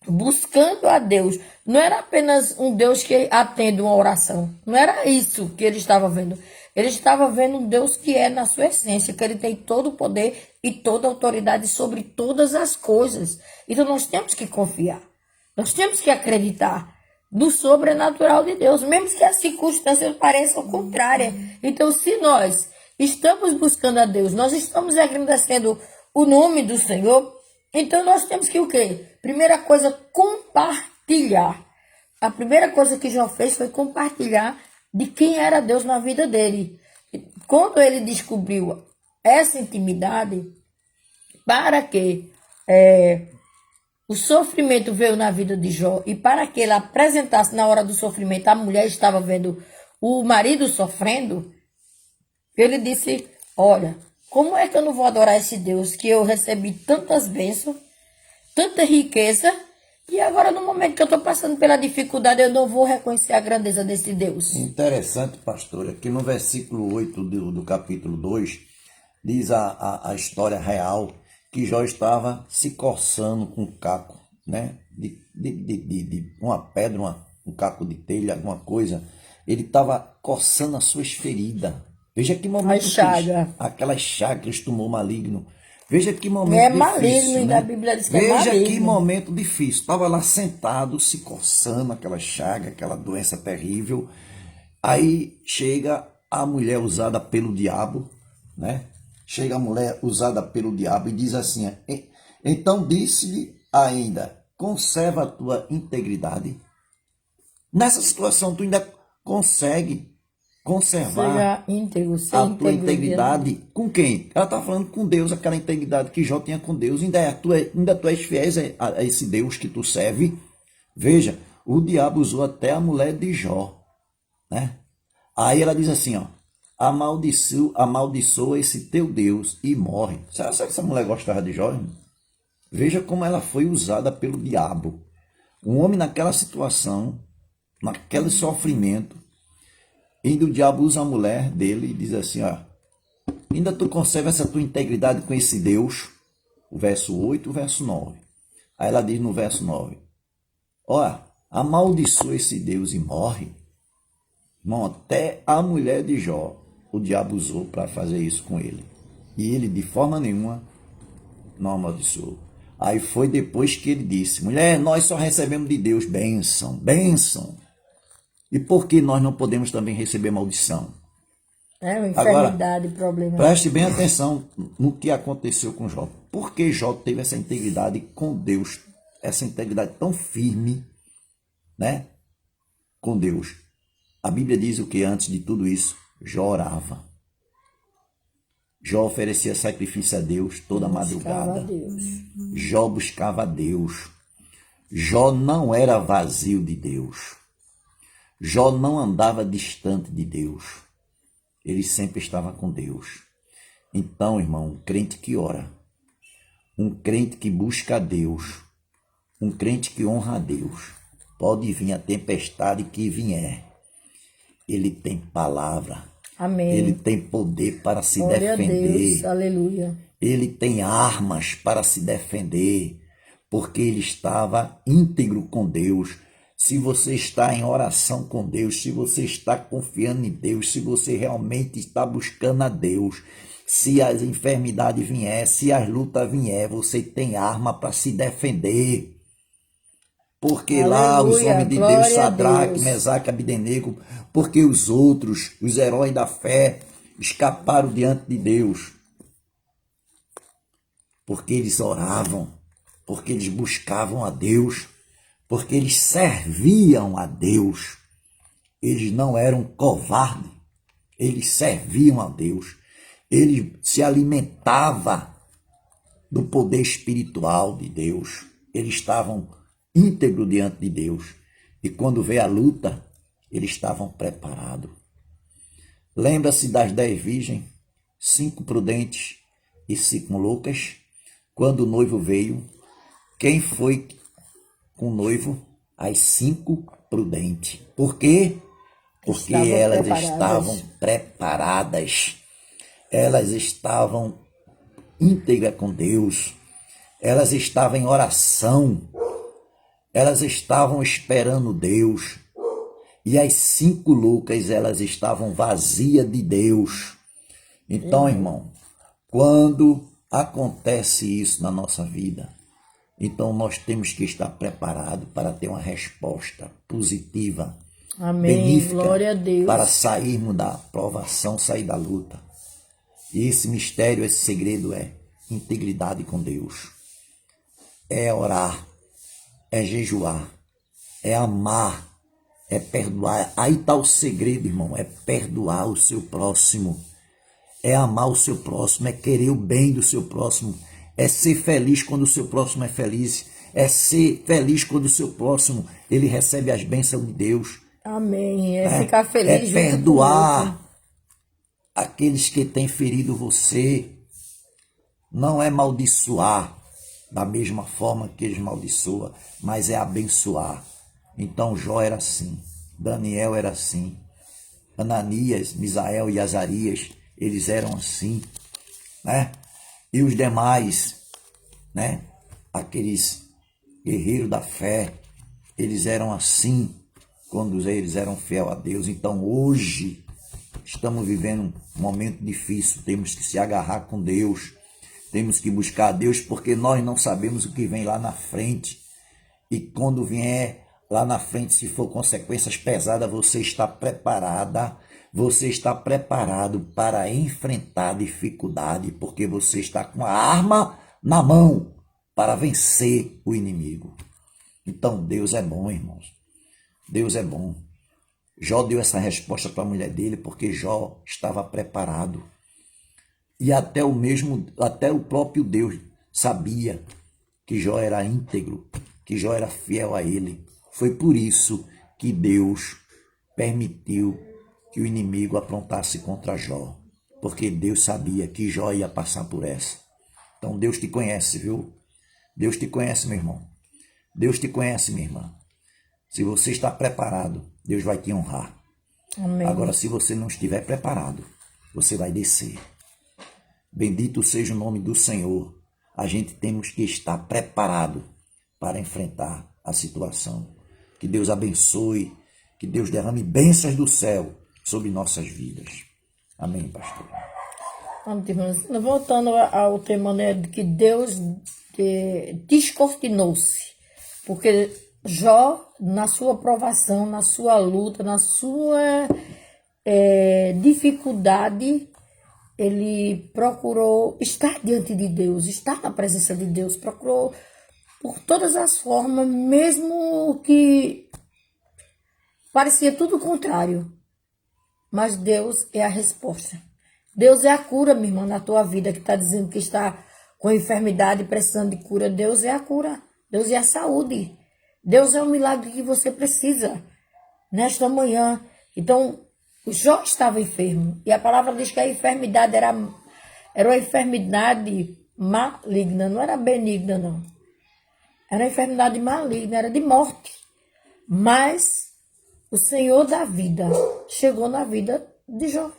buscando a Deus. Não era apenas um Deus que atende uma oração. Não era isso que ele estava vendo. Ele estava vendo um Deus que é na sua essência, que ele tem todo o poder e toda a autoridade sobre todas as coisas. Então nós temos que confiar. Nós temos que acreditar no sobrenatural de Deus, mesmo que as circunstâncias pareçam contrárias. Então, se nós estamos buscando a Deus, nós estamos agradecendo o nome do Senhor, então nós temos que o quê? Primeira coisa, compartilhar. A primeira coisa que Jó fez foi compartilhar de quem era Deus na vida dele. Quando ele descobriu essa intimidade, para que o sofrimento veio na vida de Jó e para que ele apresentasse na hora do sofrimento, a mulher estava vendo o marido sofrendo, ele disse, olha, como é que eu não vou adorar esse Deus que eu recebi tantas bênçãos, tanta riqueza, e agora no momento que eu estou passando pela dificuldade eu não vou reconhecer a grandeza desse Deus. Interessante, pastor, aqui no versículo 8 do capítulo 2, diz a história real que Jó estava se coçando com um caco, né? de uma pedra, um caco de telha, alguma coisa. Ele estava coçando as suas feridas. Veja que momento chaga. Aquelas chagas, tumor maligno. Veja que momento difícil. Maligno, né? A Bíblia diz que Veja maligno. Que momento difícil. Estava lá sentado, se coçando, aquela chaga, aquela doença terrível. Aí chega a mulher usada pelo diabo, né? Chega a mulher usada pelo diabo e diz assim, então disse-lhe ainda, conserva a tua integridade. Nessa situação, tu ainda consegue conservar a tua integridade com quem? Ela está falando com Deus, aquela integridade que Jó tinha com Deus. Ainda tu és fiel a esse Deus que tu serve. Veja, o diabo usou até a mulher de Jó, né? Aí ela diz assim, amaldiçoa esse teu Deus e morre. Será que essa mulher gostava de Jó? Veja como ela foi usada pelo diabo. Um homem naquela situação, naquele sofrimento, ainda o diabo usa a mulher dele e diz assim, ainda tu conserva essa tua integridade com esse Deus? O verso 8 e o verso 9. Aí ela diz no verso 9, amaldiçoa esse Deus e morre. Irmão, até a mulher de Jó, o diabo usou para fazer isso com ele. E ele, de forma nenhuma, não amaldiçoou. Aí foi depois que ele disse, mulher, nós só recebemos de Deus bênção, bênção. E por que nós não podemos também receber maldição? Uma enfermidade, problema. Preste bem atenção no que aconteceu com Jó. Por que Jó teve essa integridade com Deus? Essa integridade tão firme, né? Com Deus. A Bíblia diz o que antes de tudo isso? Jó orava. Jó oferecia sacrifício a Deus toda madrugada. Jó buscava a Deus. Jó não era vazio de Deus. Jó não andava distante de Deus. Ele sempre estava com Deus. Então, irmão, um crente que ora, um crente que busca a Deus, um crente que honra a Deus, pode vir a tempestade que vier. Ele tem palavra. Amém. Ele tem poder para se Glória defender. A Deus. Aleluia. Ele tem armas para se defender. porque ele estava íntegro com Deus. Se você está em oração com Deus, se você está confiando em Deus, se você realmente está buscando a Deus, se as enfermidades vier, se as lutas vier, você tem arma para se defender. Porque lá os Aleluia, homens de Deus, glória a Sadraque, Deus. Mesaque, Abdenego, porque os outros, os heróis da fé, escaparam diante de Deus. Porque eles oravam, porque eles buscavam a Deus, porque eles serviam a Deus. Eles não eram covardes, eles serviam a Deus. Eles se alimentavam do poder espiritual de Deus. Eles estavam íntegros diante de Deus. E quando veio a luta, eles estavam preparados. Lembra-se das 10 virgens, 5 prudentes e 5 loucas? Quando o noivo veio, quem foi com o noivo? As 5 prudentes. Por quê? Porque elas estavam preparadas. Elas estavam íntegras com Deus. Elas estavam em oração. Elas estavam esperando Deus. E as 5 loucas, elas estavam vazias de Deus. Então, irmão, quando acontece isso na nossa vida, então nós temos que estar preparados para ter uma resposta positiva, Amém. benéfica, Glória a Deus. para sairmos da provação, sair da luta. E esse mistério, esse segredo é integridade com Deus. É orar, é jejuar, é amar, é perdoar. Aí está o segredo, irmão, é perdoar o seu próximo. É amar o seu próximo, é querer o bem do seu próximo, é ser feliz quando o seu próximo é feliz, é ser feliz quando o seu próximo ele recebe as bênçãos de Deus. Amém. É ficar feliz É junto perdoar aqueles que têm ferido você. Não é amaldiçoar da mesma forma que eles maldiçoam, mas é abençoar. Então Jó era assim, Daniel era assim, Ananias, Misael e Azarias, eles eram assim, né? E os demais, né? Aqueles guerreiros da fé, eles eram assim quando eles eram fiel a Deus. Então hoje estamos vivendo um momento difícil, temos que se agarrar com Deus, temos que buscar a Deus, porque nós não sabemos o que vem lá na frente. E quando vier lá na frente, se for consequências pesadas, você está preparada. Você está preparado para enfrentar a dificuldade, porque você está com a arma na mão para vencer o inimigo. Então Deus é bom, irmãos. Deus é bom. Jó deu essa resposta para a mulher dele porque Jó estava preparado. E até o próprio Deus sabia que Jó era íntegro, que Jó era fiel a ele. Foi por isso que Deus permitiu que o inimigo aprontasse contra Jó, porque Deus sabia que Jó ia passar por essa. Então Deus te conhece, viu? Deus te conhece, meu irmão. Deus te conhece, minha irmã. Se você está preparado, Deus vai te honrar. Amém. Agora, se você não estiver preparado, você vai descer. Bendito seja o nome do Senhor. A gente temos que estar preparado para enfrentar a situação. Que Deus abençoe, que Deus derrame bênçãos do céu sobre nossas vidas. Amém, pastor. Voltando ao tema, né, de que Deus descortinou-se, porque Jó, na sua provação, na sua luta, na sua dificuldade, ele procurou estar diante de Deus, estar na presença de Deus, procurou por todas as formas, mesmo que parecia tudo o contrário. Mas Deus é a resposta. Deus é a cura, minha irmã, na tua vida, que está dizendo que está com enfermidade, precisando de cura. Deus é a cura. Deus é a saúde. Deus é o milagre que você precisa nesta manhã. Então, o Jó estava enfermo. E a palavra diz que a enfermidade era uma enfermidade maligna. Não era benigna, não. Era uma enfermidade maligna, era de morte. Mas o Senhor da vida chegou na vida de Jó.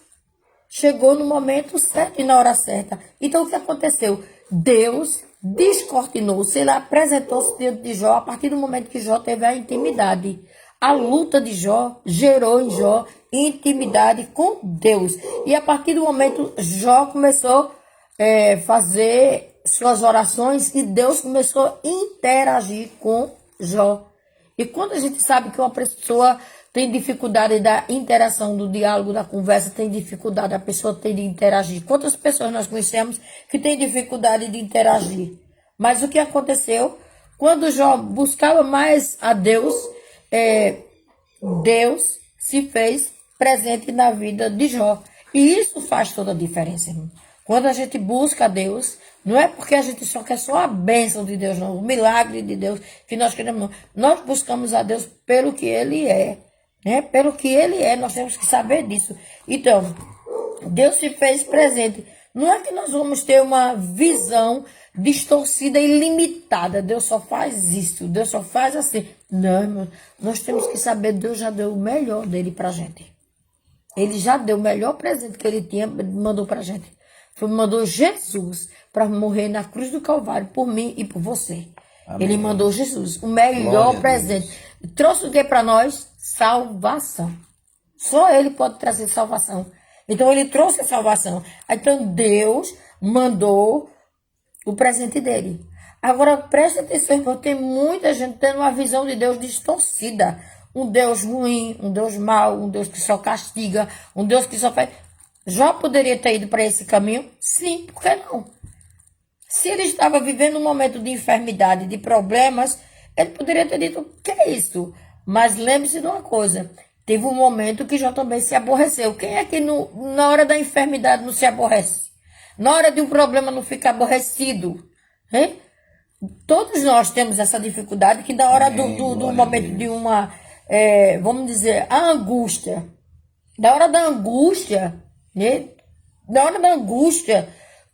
Chegou no momento certo e na hora certa. Então, o que aconteceu? Deus descortinou-se, ele apresentou-se diante de Jó a partir do momento que Jó teve a intimidade. A luta de Jó gerou em Jó intimidade com Deus. E a partir do momento Jó começou a fazer suas orações e Deus começou a interagir com Jó. E quando a gente sabe que uma pessoa tem dificuldade da interação, do diálogo, da conversa, tem dificuldade, a pessoa tem de interagir. Quantas pessoas nós conhecemos que têm dificuldade de interagir? Mas o que aconteceu? Quando Jó buscava mais a Deus, Deus se fez presente na vida de Jó. E isso faz toda a diferença, irmão. Quando a gente busca a Deus, não é porque a gente só quer só a bênção de Deus, não, o milagre de Deus que nós queremos, não. Nós buscamos a Deus pelo que Ele é, né? Pelo que Ele é, nós temos que saber disso. Então, Deus se fez presente. Não é que nós vamos ter uma visão distorcida e limitada. Deus só faz isso, Deus só faz assim. Não, irmão, nós temos que saber, Deus já deu o melhor dele pra gente. Ele já deu o melhor presente que Ele tinha, mandou pra gente. Mandou Jesus para morrer na cruz do Calvário por mim e por você. Amém. Ele mandou Jesus, o melhor presente. Trouxe o que para nós? Salvação. Só Ele pode trazer salvação. Então Ele trouxe a salvação. Então Deus mandou o presente dele. Agora preste atenção, porque tem muita gente tendo uma visão de Deus distorcida. Um Deus ruim, um Deus mau, um Deus que só castiga, um Deus que só faz... Jó poderia ter ido para esse caminho? Sim, por que não? Se ele estava vivendo um momento de enfermidade, de problemas, ele poderia ter dito, o que é isso? Mas lembre-se de uma coisa, teve um momento que Jó também se aborreceu. Quem é que na hora da enfermidade não se aborrece? Na hora de um problema não fica aborrecido? Hein? Todos nós temos essa dificuldade que na hora do momento de uma, vamos dizer, a angústia. Na hora da angústia... Na hora da angústia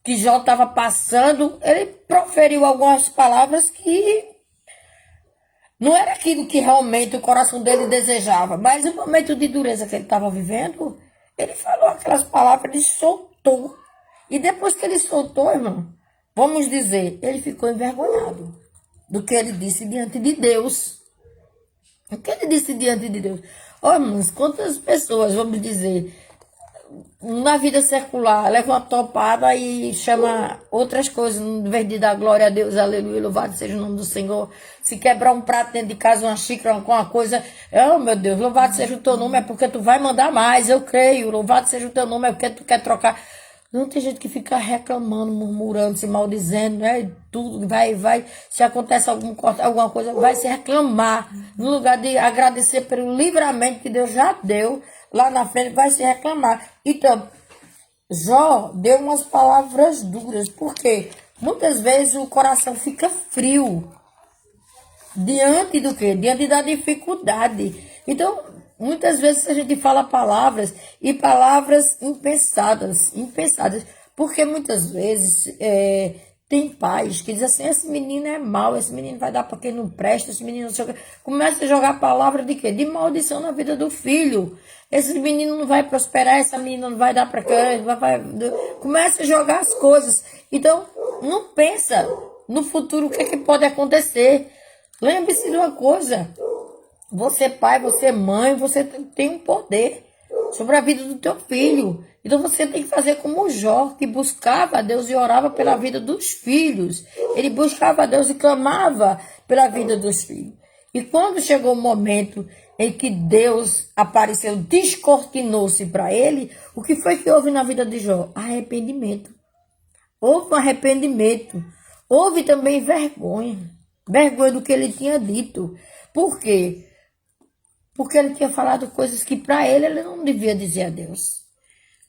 que Jó estava passando, ele proferiu algumas palavras que não era aquilo que realmente o coração dele desejava. Mas no momento de dureza que ele estava vivendo, ele falou aquelas palavras, ele soltou. E depois que ele soltou, irmão, vamos dizer, ele ficou envergonhado do que ele disse diante de Deus. O que ele disse diante de Deus? Irmãos, quantas pessoas, vamos dizer... na vida secular, leva uma topada e chama outras coisas, em vez de dar glória a Deus, aleluia, louvado seja o nome do Senhor. Se quebrar um prato dentro de casa, uma xícara, alguma coisa, oh meu Deus, louvado seja o teu nome, é porque tu vai mandar mais, eu creio, louvado seja o teu nome, é porque tu quer trocar. Não, tem gente que fica reclamando, murmurando, se maldizendo, né? Tudo vai, se acontece alguma coisa, vai se reclamar, no lugar de agradecer pelo livramento que Deus já deu. Lá na frente vai se reclamar. Então, Jó deu umas palavras duras, porque muitas vezes o coração fica frio. Diante do quê? Diante da dificuldade. Então, muitas vezes a gente fala palavras e palavras impensadas. Porque muitas vezes tem pais que dizem assim, esse menino é mau, esse menino vai dar para quem não presta, esse menino não sei o quê. Começa a jogar palavra de quê? De maldição na vida do filho. Esse menino não vai prosperar, essa menina não vai dar para quem. Começa a jogar as coisas. Então, não pensa no futuro o que é que pode acontecer. Lembre-se de uma coisa. Você pai, você mãe, você tem um poder sobre a vida do teu filho. Então você tem que fazer como Jó, que buscava a Deus e orava pela vida dos filhos. Ele buscava a Deus e clamava pela vida dos filhos. E quando chegou o momento em que Deus apareceu, descortinou-se para ele, o que foi que houve na vida de Jó? Arrependimento. Houve um arrependimento. Houve também vergonha. Vergonha do que ele tinha dito. Por quê? Porque ele tinha falado coisas que para ele não devia dizer a Deus.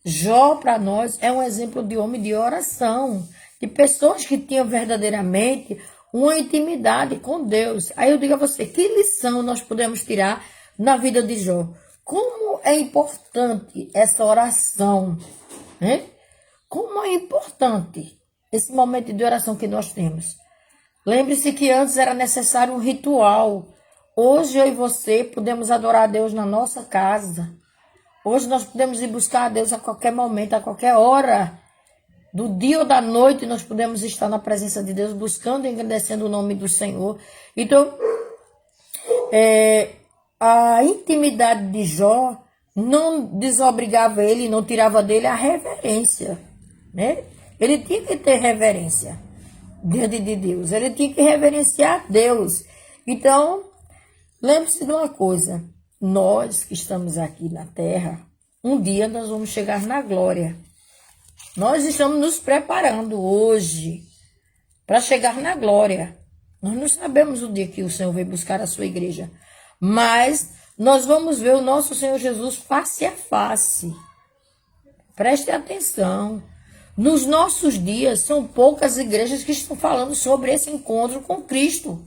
Jó, para nós, é um exemplo de homem de oração, de pessoas que tinham verdadeiramente uma intimidade com Deus. Aí eu digo a você, que lição nós podemos tirar na vida de Jó? Como é importante essa oração, né? Como é importante esse momento de oração que nós temos. Lembre-se que antes era necessário um ritual. Hoje eu e você podemos adorar a Deus na nossa casa. Hoje nós podemos ir buscar a Deus a qualquer momento, a qualquer hora. do dia ou da noite, nós podemos estar na presença de Deus, buscando e engrandecendo o nome do Senhor. Então, a intimidade de Jó não desobrigava ele, não tirava dele a reverência, né? Ele tinha que ter reverência diante de Deus, ele tinha que reverenciar Deus. Então, lembre-se de uma coisa, nós que estamos aqui na terra, um dia nós vamos chegar na glória. Nós estamos nos preparando hoje para chegar na glória. Nós não sabemos o dia que o Senhor veio buscar a sua igreja, mas nós vamos ver o nosso Senhor Jesus face a face. Preste atenção. Nos nossos dias, são poucas igrejas que estão falando sobre esse encontro com Cristo.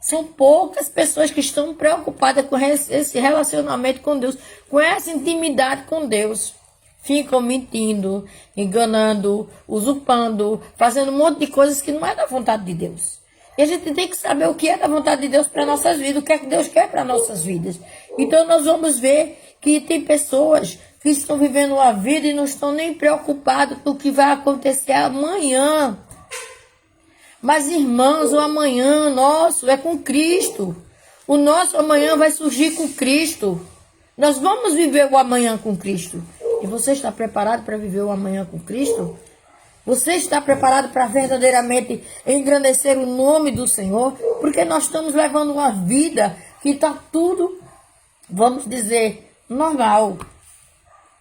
São poucas pessoas que estão preocupadas com esse relacionamento com Deus, com essa intimidade com Deus. Ficam mentindo, enganando, usurpando, fazendo um monte de coisas que não é da vontade de Deus. E a gente tem que saber o que é da vontade de Deus para nossas vidas, o que é que Deus quer para nossas vidas. Então nós vamos ver que tem pessoas que estão vivendo uma vida e não estão nem preocupados com o que vai acontecer amanhã. Mas, irmãos, o amanhã nosso é com Cristo. O nosso amanhã vai surgir com Cristo. Nós vamos viver o amanhã com Cristo. E você está preparado para viver o amanhã com Cristo? Você está preparado para verdadeiramente engrandecer o nome do Senhor? Porque nós estamos levando uma vida que está tudo, vamos dizer, normal.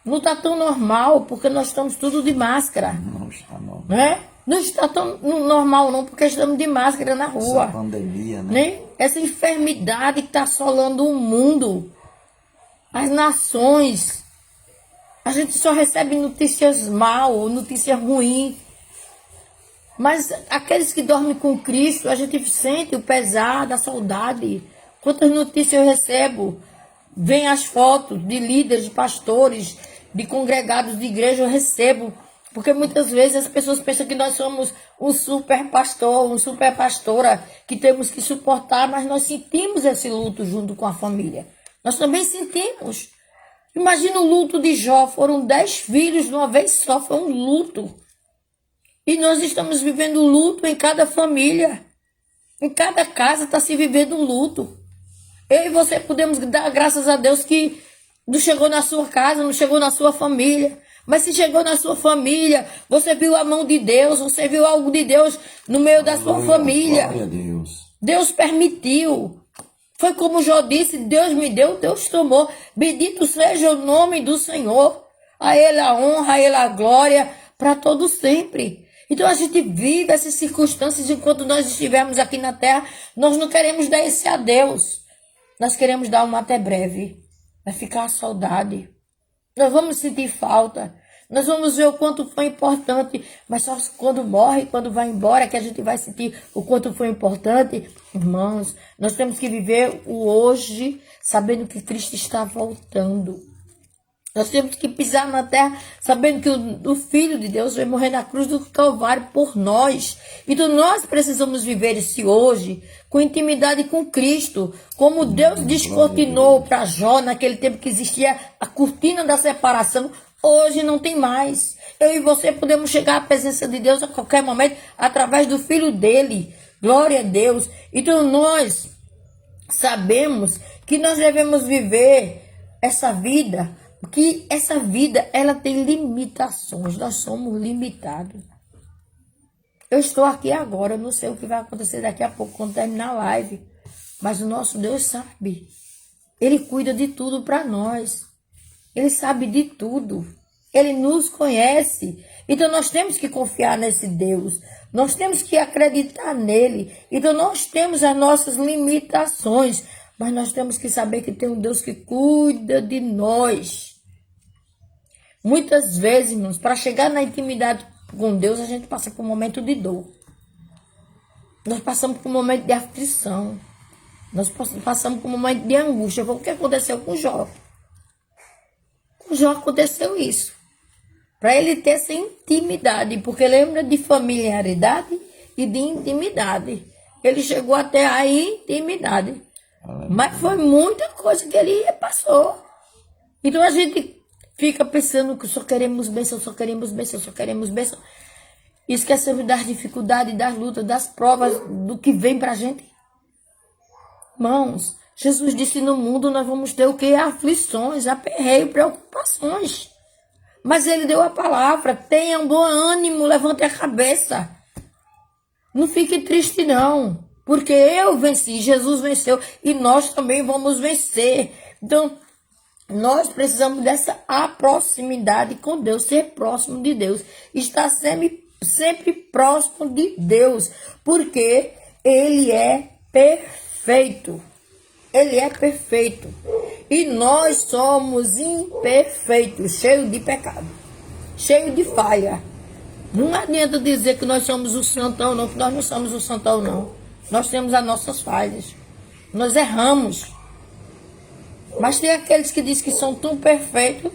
Não está tão normal porque nós estamos tudo de máscara. Não está normal. Né? Não está tão normal não, porque estamos de máscara na rua. Essa pandemia, né? Essa enfermidade que está assolando o mundo, as nações. A gente só recebe notícias mal, notícias ruins. Mas aqueles que dormem com Cristo, a gente sente o pesar da saudade. Quantas notícias eu recebo? Vem as fotos de líderes, de pastores, de congregados de igreja, eu recebo. Porque muitas vezes as pessoas pensam que nós somos um super pastor, uma super pastora, que temos que suportar, mas nós sentimos esse luto junto com a família. Nós também sentimos. Imagina o luto de Jó, foram 10 filhos de uma vez só, foi um luto. E nós estamos vivendo luto em cada família. Em cada casa está se vivendo um luto. Eu e você podemos dar graças a Deus que não chegou na sua casa, não chegou na sua família. Mas se chegou na sua família, você viu a mão de Deus, você viu algo de Deus no meio da sua família. Glória a Deus. Deus permitiu. Foi como Jó disse, Deus me deu, Deus tomou. Bendito seja o nome do Senhor. A Ele a honra, a Ele a glória, para todo sempre. Então a gente vive essas circunstâncias enquanto nós estivermos aqui na terra. Nós não queremos dar esse adeus. Nós queremos dar um até breve. Vai ficar a saudade. Nós vamos sentir falta. Nós vamos ver o quanto foi importante. Mas só quando morre, quando vai embora, que a gente vai sentir o quanto foi importante. Irmãos, nós temos que viver o hoje, sabendo que Cristo está voltando. Nós temos que pisar na terra, sabendo que o Filho de Deus vai morrer na cruz do Calvário por nós. Então nós precisamos viver esse hoje com intimidade com Cristo. Como Deus descortinou para Jó naquele tempo que existia a cortina da separação, hoje não tem mais. Eu e você podemos chegar à presença de Deus a qualquer momento através do Filho dele. Glória a Deus. Então nós sabemos que nós devemos viver essa vida, porque essa vida ela tem limitações. Nós somos limitados. Eu estou aqui agora, eu não sei o que vai acontecer daqui a pouco quando terminar a live, mas o nosso Deus sabe. Ele cuida de tudo para nós. Ele sabe de tudo. Ele nos conhece. Então nós temos que confiar nesse Deus. Nós temos que acreditar nele. Então nós temos as nossas limitações. Mas nós temos que saber que tem um Deus que cuida de nós. Muitas vezes, irmãos, para chegar na intimidade com Deus, a gente passa por um momento de dor. Nós passamos por um momento de aflição. Nós passamos por um momento de angústia. Foi o que aconteceu com Jó. Com Jó aconteceu isso. Para ele ter essa intimidade. Porque lembra de familiaridade e de intimidade. Ele chegou até a intimidade. Mas foi muita coisa que ele passou. Então a gente fica pensando que só queremos bênção, só queremos bênção, só queremos bênção. Esquecemos das dificuldades, das lutas, das provas, do que vem pra gente. Irmãos, Jesus disse: no mundo nós vamos ter o quê? Aflições, aperreio, preocupações. Mas ele deu a palavra: tenha um bom ânimo, levante a cabeça. Não fique triste não, porque eu venci, Jesus venceu e nós também vamos vencer. Então, nós precisamos dessa proximidade com Deus, ser próximo de Deus, estar sempre próximo de Deus, porque Ele é perfeito. Ele é perfeito. E nós somos imperfeitos, cheios de pecado, cheios de falha. Não adianta dizer que nós somos o santão, não, que nós não somos o santão, não. Nós temos as nossas falhas. Nós erramos. Mas tem aqueles que dizem que são tão perfeitos.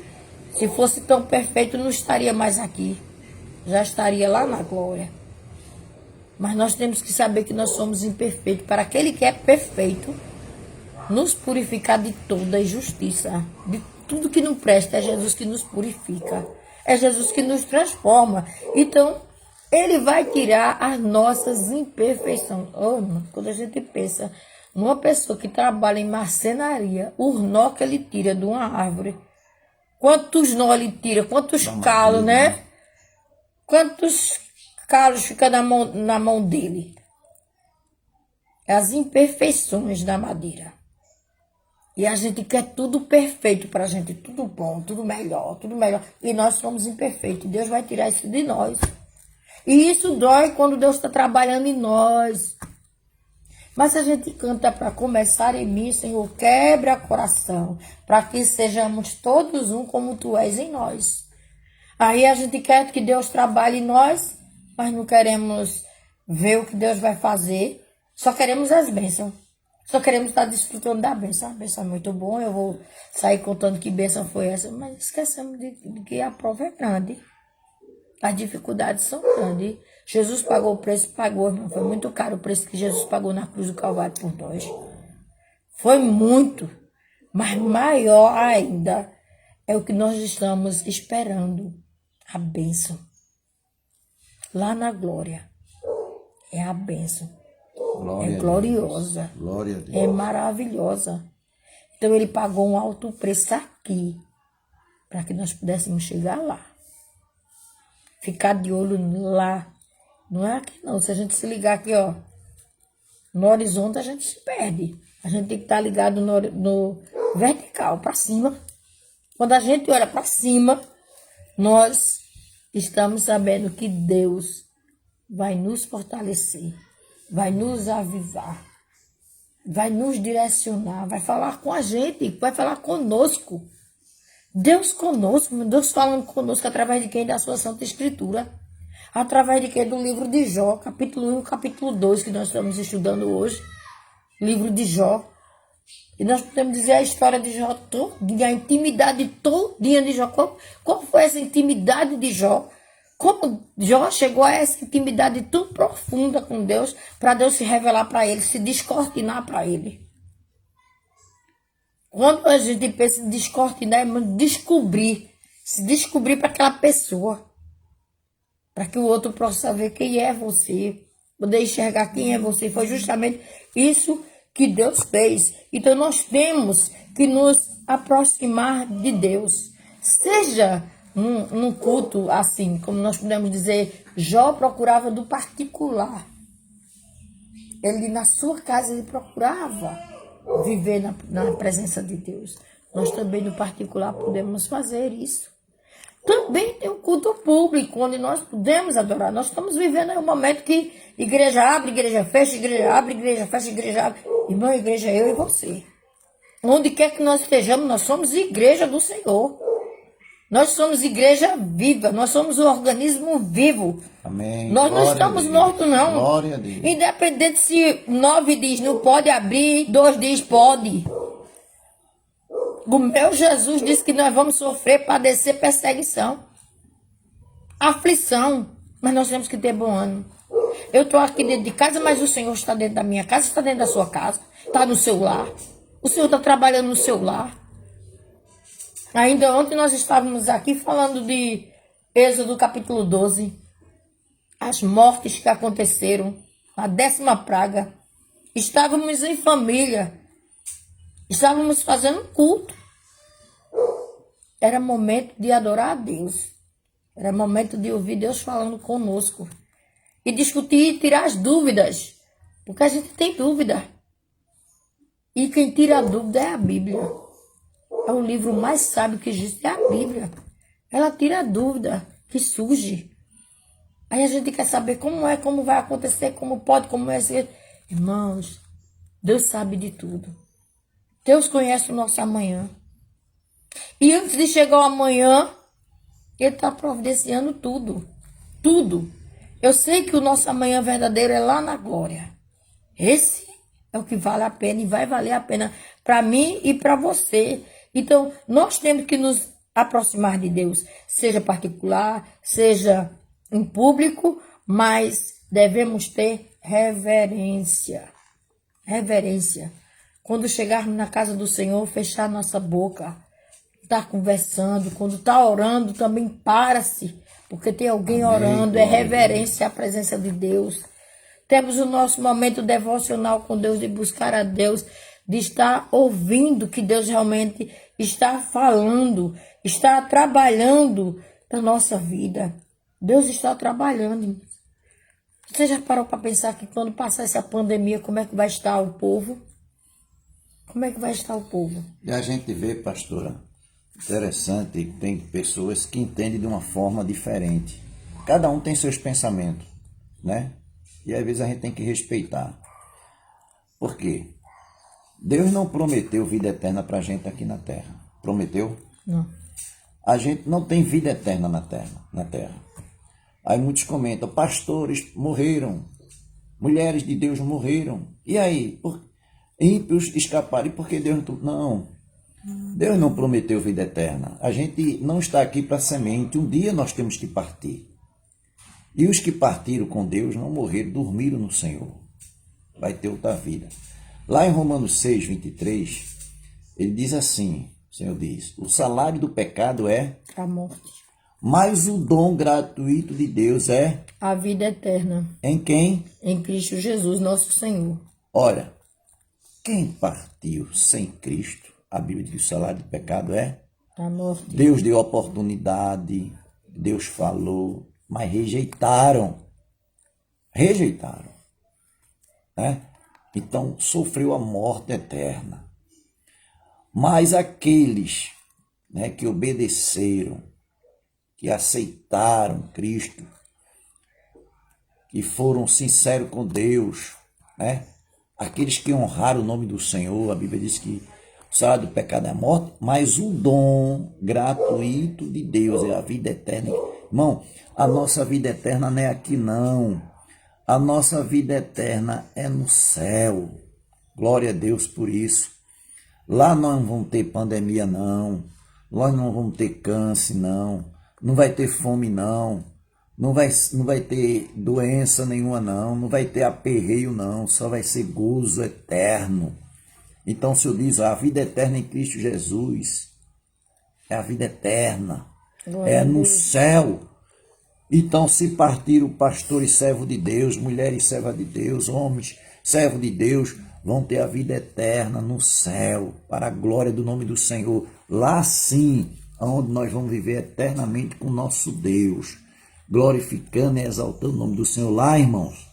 Se fosse tão perfeito, não estaria mais aqui. Já estaria lá na glória. Mas nós temos que saber que nós somos imperfeitos. Para aquele que é perfeito, nos purificar de toda injustiça. De tudo que não presta, é Jesus que nos purifica. É Jesus que nos transforma. Então, Ele vai tirar as nossas imperfeições. Oh, quando a gente pensa numa pessoa que trabalha em marcenaria, o nó que ele tira de uma árvore, quantos nós ele tira, quantos calos, né? Quantos calos ficam na mão dele? As imperfeições da madeira. E a gente quer tudo perfeito para a gente, tudo bom, tudo melhor, tudo melhor. E nós somos imperfeitos. Deus vai tirar isso de nós. E isso dói quando Deus está trabalhando em nós. Mas a gente canta para começar em mim, Senhor, quebra coração, para que sejamos todos um como Tu és em nós. Aí a gente quer que Deus trabalhe em nós, mas não queremos ver o que Deus vai fazer. Só queremos as bênçãos. Só queremos estar desfrutando da bênção. A bênção é muito bom, eu vou sair contando que bênção foi essa, mas esquecemos de que a prova é grande. As dificuldades são grandes. Jesus pagou o preço, pagou, irmão. Foi muito caro o preço que Jesus pagou na cruz do Calvário por nós. Foi muito, mas maior ainda é o que nós estamos esperando. A bênção. Lá na glória. É a bênção. É gloriosa. Glória a Deus. É maravilhosa. Então ele pagou um alto preço aqui, para que nós pudéssemos chegar lá. Ficar de olho lá. Não é aqui não. Se a gente se ligar aqui, ó, no horizonte, a gente se perde. A gente tem que estar ligado no vertical, para cima. Quando a gente olha para cima, nós estamos sabendo que Deus vai nos fortalecer, vai nos avivar, vai nos direcionar, vai falar com a gente, vai falar conosco. Deus conosco, Deus falando conosco através de quem? Da sua Santa Escritura. Através de quem? Do livro de Jó, capítulo 1 e capítulo 2, que nós estamos estudando hoje. Livro de Jó. E nós podemos dizer a história de Jó todinha, a intimidade todinha de Jó. Qual foi essa intimidade de Jó? Como Jó chegou a essa intimidade tão profunda com Deus, para Deus se revelar para ele, se descortinar para ele. Quando a gente pensa em descortinar, é se descobrir para aquela pessoa, para que o outro possa ver quem é você, poder enxergar quem é você. Foi justamente isso que Deus fez. Então nós temos que nos aproximar de Deus, seja num culto assim, como nós podemos dizer, Jó procurava do particular. Ele na sua casa, ele procurava viver na presença de Deus. Nós também no particular podemos fazer isso. Também tem um culto público, onde nós podemos adorar. Nós estamos vivendo aí um momento que igreja abre, igreja fecha, igreja abre, igreja fecha, igreja abre. Irmão, igreja é eu e você. Onde quer que nós estejamos, nós somos igreja do Senhor. Nós somos igreja viva, nós somos um organismo vivo. Amém. Nós não estamos mortos, não. Glória a Deus. Independente se 9 diz não pode abrir, 2 diz pode. O meu Jesus disse que nós vamos sofrer, padecer perseguição, aflição, mas nós temos que ter bom ânimo. Eu estou aqui dentro de casa, mas o Senhor está dentro da minha casa, está dentro da sua casa, está no seu lar. O Senhor está trabalhando no seu lar. Ainda ontem nós estávamos aqui falando de Êxodo capítulo 12. as mortes que aconteceram, a 10ª praga. Estávamos em família, estávamos fazendo culto. Era momento de adorar a Deus. Era momento de ouvir Deus falando conosco. E discutir e tirar as dúvidas. Porque a gente tem dúvida. E quem tira a dúvida é a Bíblia. É o livro mais sábio que existe, é a Bíblia. Ela tira a dúvida que surge. Aí a gente quer saber como é, como vai acontecer, como pode, como é ser. Irmãos, Deus sabe de tudo. Deus conhece o nosso amanhã. E antes de chegar o amanhã, Ele está providenciando tudo. Tudo. Eu sei que o nosso amanhã verdadeiro é lá na glória. Esse é o que vale a pena e vai valer a pena para mim e para você. Então, nós temos que nos aproximar de Deus, seja particular, seja em público, mas devemos ter reverência. Reverência. Quando chegarmos na casa do Senhor, fechar nossa boca, estar conversando, quando está orando, também para-se, porque tem alguém orando, é reverência à presença de Deus. Temos o nosso momento devocional com Deus, de buscar a Deus, de estar ouvindo que Deus realmente está falando, está trabalhando na nossa vida. Deus está trabalhando. Você já parou para pensar que quando passar essa pandemia, como é que vai estar o povo? Como é que vai estar o povo? E a gente vê, pastora, interessante, tem pessoas que entendem de uma forma diferente. Cada um tem seus pensamentos, né? E às vezes a gente tem que respeitar. Por quê? Deus não prometeu vida eterna para a gente aqui na terra. Prometeu? Não. A gente não tem vida eterna na terra. Aí muitos comentam, pastores morreram, mulheres de Deus morreram. E aí? Ímpios escaparam. E por que Deus não? Deus não prometeu vida eterna. A gente não está aqui para semente. Um dia nós temos que partir. E os que partiram com Deus não morreram, dormiram no Senhor. Vai ter outra vida. Lá em Romanos 6, 23, ele diz assim, o Senhor diz, o salário do pecado é A morte. mas o dom gratuito de Deus é A vida eterna. em quem? Em Cristo Jesus, nosso Senhor. Olha, quem partiu sem Cristo, a Bíblia diz que o salário do pecado é A morte. Deus deu oportunidade, Deus falou, mas rejeitaram. Rejeitaram. Né? Então, sofreu a morte eterna. Mas aqueles, né, que obedeceram, que aceitaram Cristo, que foram sinceros com Deus, né? Aqueles que honraram o nome do Senhor, a Bíblia diz que o salário do pecado é a morte, mas o dom gratuito de Deus é a vida eterna. Irmão, a nossa vida eterna não é aqui não. A nossa vida eterna é no céu. Glória a Deus por isso. Lá nós não vamos ter pandemia não. Nós não vamos ter câncer não. Não vai ter fome não. Não vai ter doença nenhuma não. Não vai ter aperreio não. Só vai ser gozo eterno. Então o Senhor diz, a vida eterna em Cristo Jesus é a vida eterna, é no céu. Então se partir o pastor e servo de Deus, mulheres servas de Deus, homens servos de Deus, vão ter a vida eterna no céu, para a glória do nome do Senhor. Lá sim, onde nós vamos viver eternamente com o nosso Deus, glorificando e exaltando o nome do Senhor. Lá, irmãos,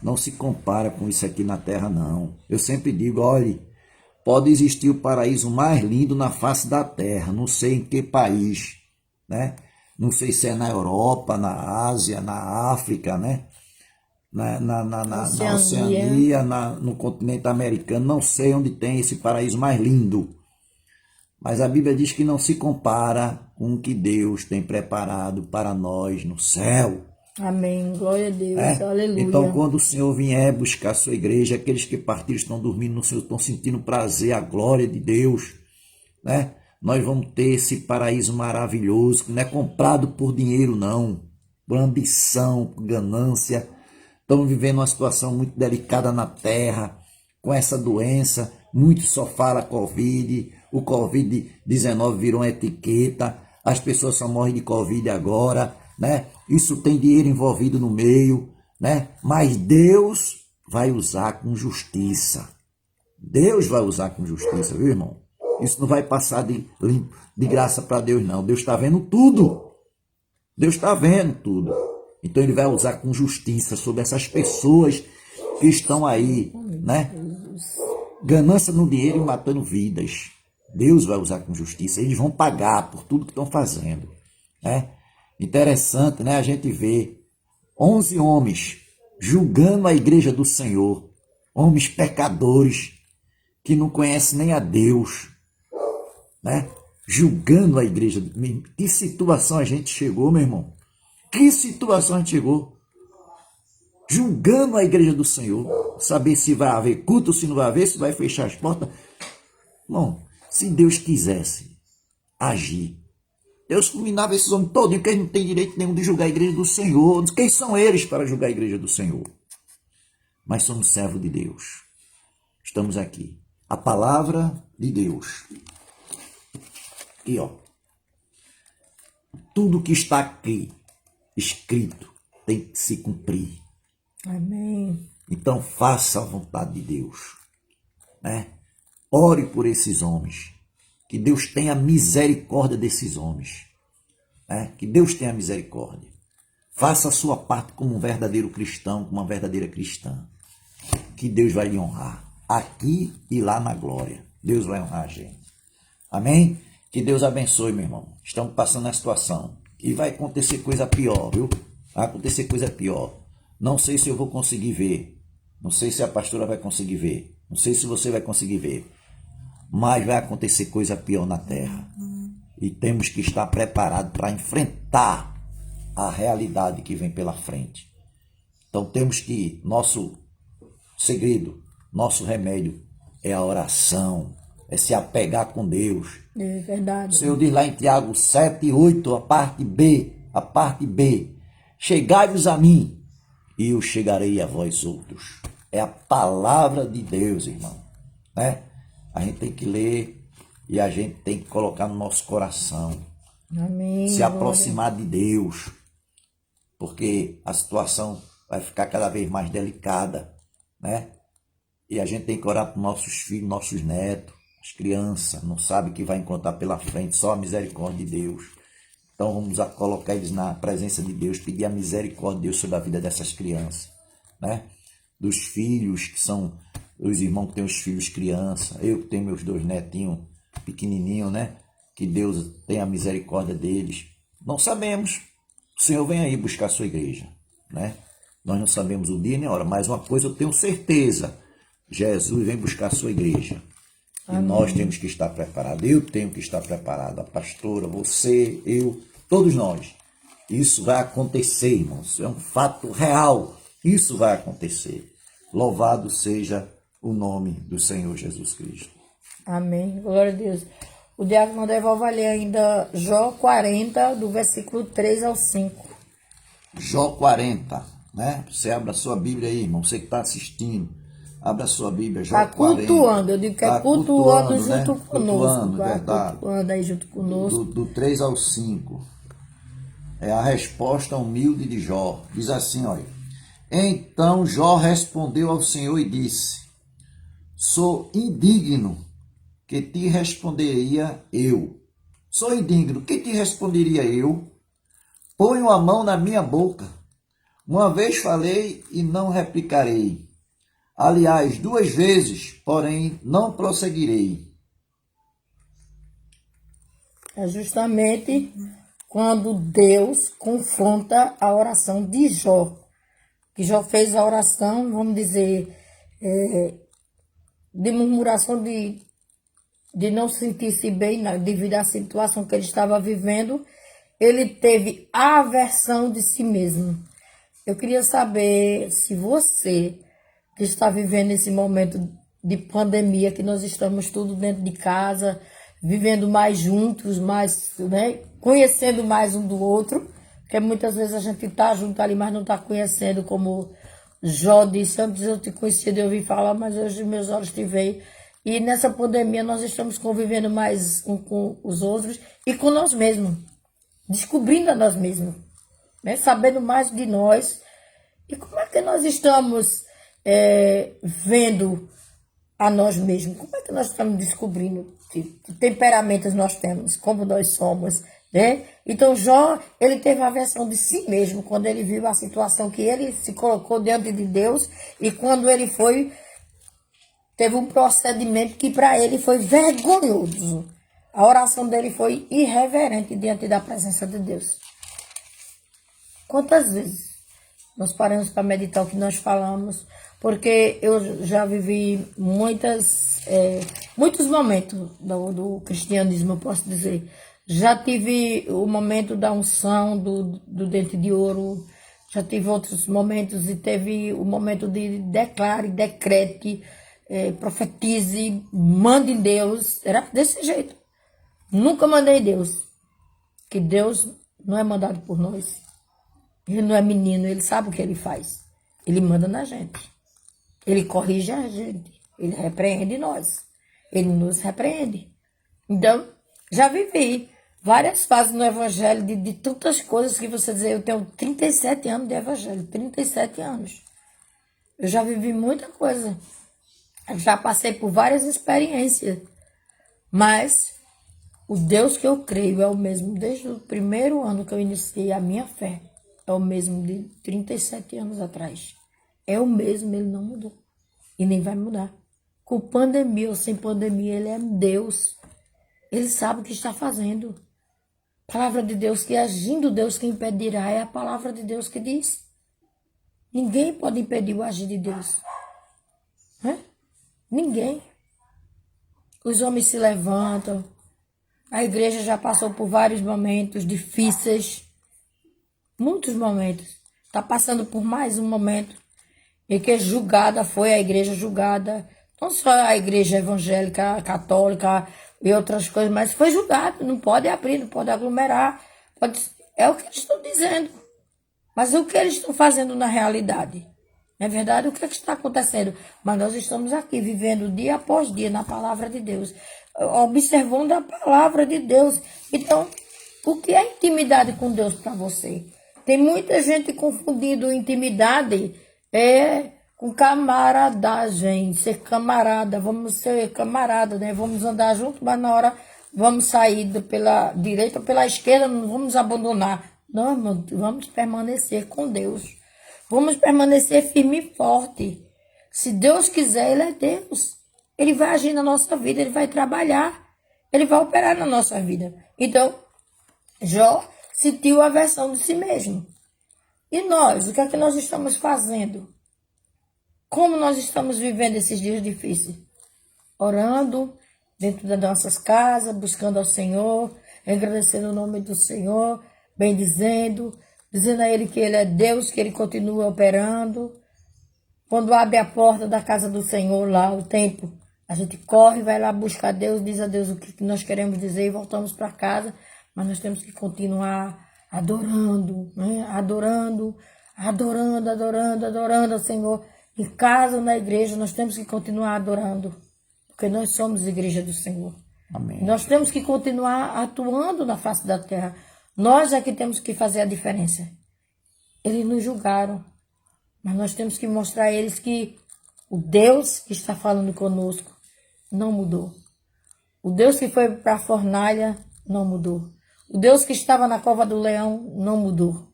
não se compara com isso aqui na terra não. Eu sempre digo, olhe, pode existir o paraíso mais lindo na face da terra, não sei em que país, né? Não sei se é na Europa, na Ásia, na África, né? Na Oceania, no continente americano, não sei onde tem esse paraíso mais lindo. Mas a Bíblia diz que não se compara com o que Deus tem preparado para nós no céu. Amém, glória a Deus, aleluia. Então, quando o Senhor vier buscar a sua igreja, aqueles que partiram estão dormindo no Senhor, estão sentindo prazer, a glória de Deus, né? Nós vamos ter esse paraíso maravilhoso, que não é comprado por dinheiro não, por ambição, por ganância. Estamos vivendo uma situação muito delicada na terra, com essa doença, muitos só falam Covid, o Covid-19 virou uma etiqueta, as pessoas só morrem de Covid agora. né? Isso tem dinheiro envolvido no meio, né? Mas Deus vai usar com justiça. Deus vai usar com justiça, viu, irmão? Isso não vai passar de graça para Deus, não. Deus está vendo tudo. Deus está vendo tudo. Então ele vai usar com justiça sobre essas pessoas que estão aí, né? Ganância no dinheiro e matando vidas. Deus vai usar com justiça. Eles vão pagar por tudo que estão fazendo, né? Interessante, né? A gente vê 11 homens julgando a igreja do Senhor. Homens pecadores que não conhecem nem a Deus, né? Julgando a igreja. Que situação a gente chegou, meu irmão? Que situação a gente chegou? Julgando a igreja do Senhor. Saber se vai haver culto, se não vai haver, se vai fechar as portas. Bom, se Deus quisesse agir, Deus fulminava esses homens todos, porque eles não têm direito nenhum de julgar a igreja do Senhor. Quem são eles para julgar a igreja do Senhor? Mas somos servos de Deus. Estamos aqui. A palavra de Deus. Aqui, ó. Tudo que está aqui escrito tem que se cumprir. Amém. Então faça a vontade de Deus, né? Ore por esses homens. Que Deus tenha misericórdia desses homens, né? Que Deus tenha misericórdia. Faça a sua parte como um verdadeiro cristão, como uma verdadeira cristã. Que Deus vai lhe honrar aqui e lá na glória. Deus vai honrar a gente. Amém? Que Deus abençoe, meu irmão. Estamos passando a situação. E vai acontecer coisa pior, viu? Vai acontecer coisa pior. Não sei se eu vou conseguir ver. Não sei se a pastora vai conseguir ver. Não sei se você vai conseguir ver. Mas vai acontecer coisa pior na terra. E temos que estar preparados para enfrentar a realidade que vem pela frente. Então temos que, nosso segredo, nosso remédio é a oração, é se apegar com Deus. É verdade. O Senhor diz lá em Tiago 7:8, a parte B, chegai-vos a mim e eu chegarei a vós outros. É a palavra de Deus, irmão, né? A gente tem que ler e a gente tem que colocar no nosso coração. Amém. Se aproximar de Deus, porque a situação vai ficar cada vez mais delicada, né? E a gente tem que orar para nossos filhos, nossos netos, as crianças, não sabe o que vai encontrar pela frente, só a misericórdia de Deus. Então vamos colocar eles na presença de Deus, pedir a misericórdia de Deus sobre a vida dessas crianças, né? Dos filhos que são, os irmãos que têm os filhos criança, eu que tenho meus 2 netinhos pequenininhos, né? Que Deus tenha misericórdia deles. Não sabemos, o Senhor vem aí buscar a sua igreja, né? Nós não sabemos o dia nem a hora, mas uma coisa eu tenho certeza, Jesus vem buscar a sua igreja. E nós temos que estar preparados. Eu tenho que estar preparado. A pastora, você, eu, todos nós. Isso vai acontecer, irmãos. É um fato real. Isso vai acontecer. Louvado seja o nome do Senhor Jesus Cristo. Amém. Glória a Deus. O diácono André vai ler ainda Jó 40, do versículo 3 ao 5. Jó 40, né? Você abre a sua Bíblia aí, irmão. Você que está assistindo. Abra a sua Bíblia, Jó 40. Está cultuando, eu digo que é cultuando junto né? conosco. Cultuando, verdade. Cultuando aí junto conosco. Do 3 ao 5. É a resposta humilde de Jó. Diz assim, olha. Então Jó respondeu ao Senhor e disse: sou indigno, que te responderia eu. Sou indigno, que te responderia eu? Ponho a mão na minha boca. Uma vez falei e não replicarei. Aliás, 2 vezes, porém, não prosseguirei. É justamente quando Deus confronta a oração de Jó. Que Jó fez a oração, vamos dizer, de murmuração, de não sentir-se bem devido à situação que ele estava vivendo. Ele teve aversão de si mesmo. Eu queria saber se você, que está vivendo esse momento de pandemia, que nós estamos tudo dentro de casa, vivendo mais juntos, mais, né, conhecendo mais um do outro, porque muitas vezes a gente está junto ali, mas não está conhecendo, como Jó disse, antes eu te conhecia de ouvir falar, mas hoje meus olhos te veem. E nessa pandemia nós estamos convivendo mais um com os outros e com nós mesmos, descobrindo a nós mesmos. né? Sabendo mais de nós. E como é que nós estamos vendo a nós mesmos? Como é que nós estamos descobrindo que temperamentos nós temos, como nós somos, né? Então Jó, ele teve a versão de si mesmo, quando ele viu a situação que ele se colocou diante de Deus e quando ele teve um procedimento que para ele foi vergonhoso. A oração dele foi irreverente diante da presença de Deus. Quantas vezes nós paramos para meditar o que nós falamos? Porque eu já vivi muitos momentos do cristianismo, eu posso dizer. Já tive o momento da unção do dente de ouro, já tive outros momentos e teve o momento de declare, decrete, profetize, mande em Deus. Era desse jeito. Nunca mandei Deus. Que Deus não é mandado por nós. Ele não é menino, ele sabe o que ele faz. Ele manda na gente. Ele corrige a gente. Ele repreende nós. Ele nos repreende. Então, já vivi várias fases no evangelho de tantas coisas que você dizer, eu tenho 37 anos de evangelho, 37 anos. Eu já vivi muita coisa. Eu já passei por várias experiências. Mas o Deus que eu creio é o mesmo desde o primeiro ano que eu iniciei a minha fé. É o mesmo de 37 anos atrás. É o mesmo, ele não mudou. E nem vai mudar. Com pandemia ou sem pandemia, ele é Deus. Ele sabe o que está fazendo. Palavra de Deus que agindo Deus que impedirá, é a palavra de Deus que diz. Ninguém pode impedir o agir de Deus. Ninguém. Os homens se levantam. A igreja já passou por vários momentos difíceis. Muitos momentos. Está passando por mais um momento em que julgada foi a igreja julgada. Não só a igreja evangélica, católica e outras coisas, mas foi julgado. Não pode abrir, não pode aglomerar. É o que eles estão dizendo. Mas o que eles estão fazendo na realidade? Não é verdade? O que está acontecendo? Mas nós estamos aqui vivendo dia após dia na palavra de Deus. Observando a palavra de Deus. Então, o que é intimidade com Deus para você? Tem muita gente confundindo intimidade com camaradagem, ser camarada, vamos ser camarada, né? Vamos andar junto, mas na hora vamos sair pela direita ou pela esquerda, não vamos abandonar. Não, vamos permanecer com Deus. Vamos permanecer firme e forte. Se Deus quiser, Ele é Deus. Ele vai agir na nossa vida, Ele vai trabalhar, Ele vai operar na nossa vida. Então, Jó sentiu a versão de si mesmo. E nós, o que é que nós estamos fazendo? Como nós estamos vivendo esses dias difíceis? Orando dentro das nossas casas, buscando ao Senhor, agradecendo o nome do Senhor, bendizendo, dizendo a Ele que Ele é Deus, que Ele continua operando. Quando abre a porta da casa do Senhor lá, o templo, a gente corre, vai lá buscar Deus, diz a Deus o que nós queremos dizer e voltamos para casa. Mas nós temos que continuar adorando, né? Adorando ao Senhor. Em casa ou na igreja, nós temos que continuar adorando. Porque nós somos igreja do Senhor. Amém. Nós temos que continuar atuando na face da terra. Nós é que temos que fazer a diferença. Eles nos julgaram. Mas nós temos que mostrar a eles que o Deus que está falando conosco não mudou. O Deus que foi para a fornalha não mudou. O Deus que estava na cova do leão não mudou.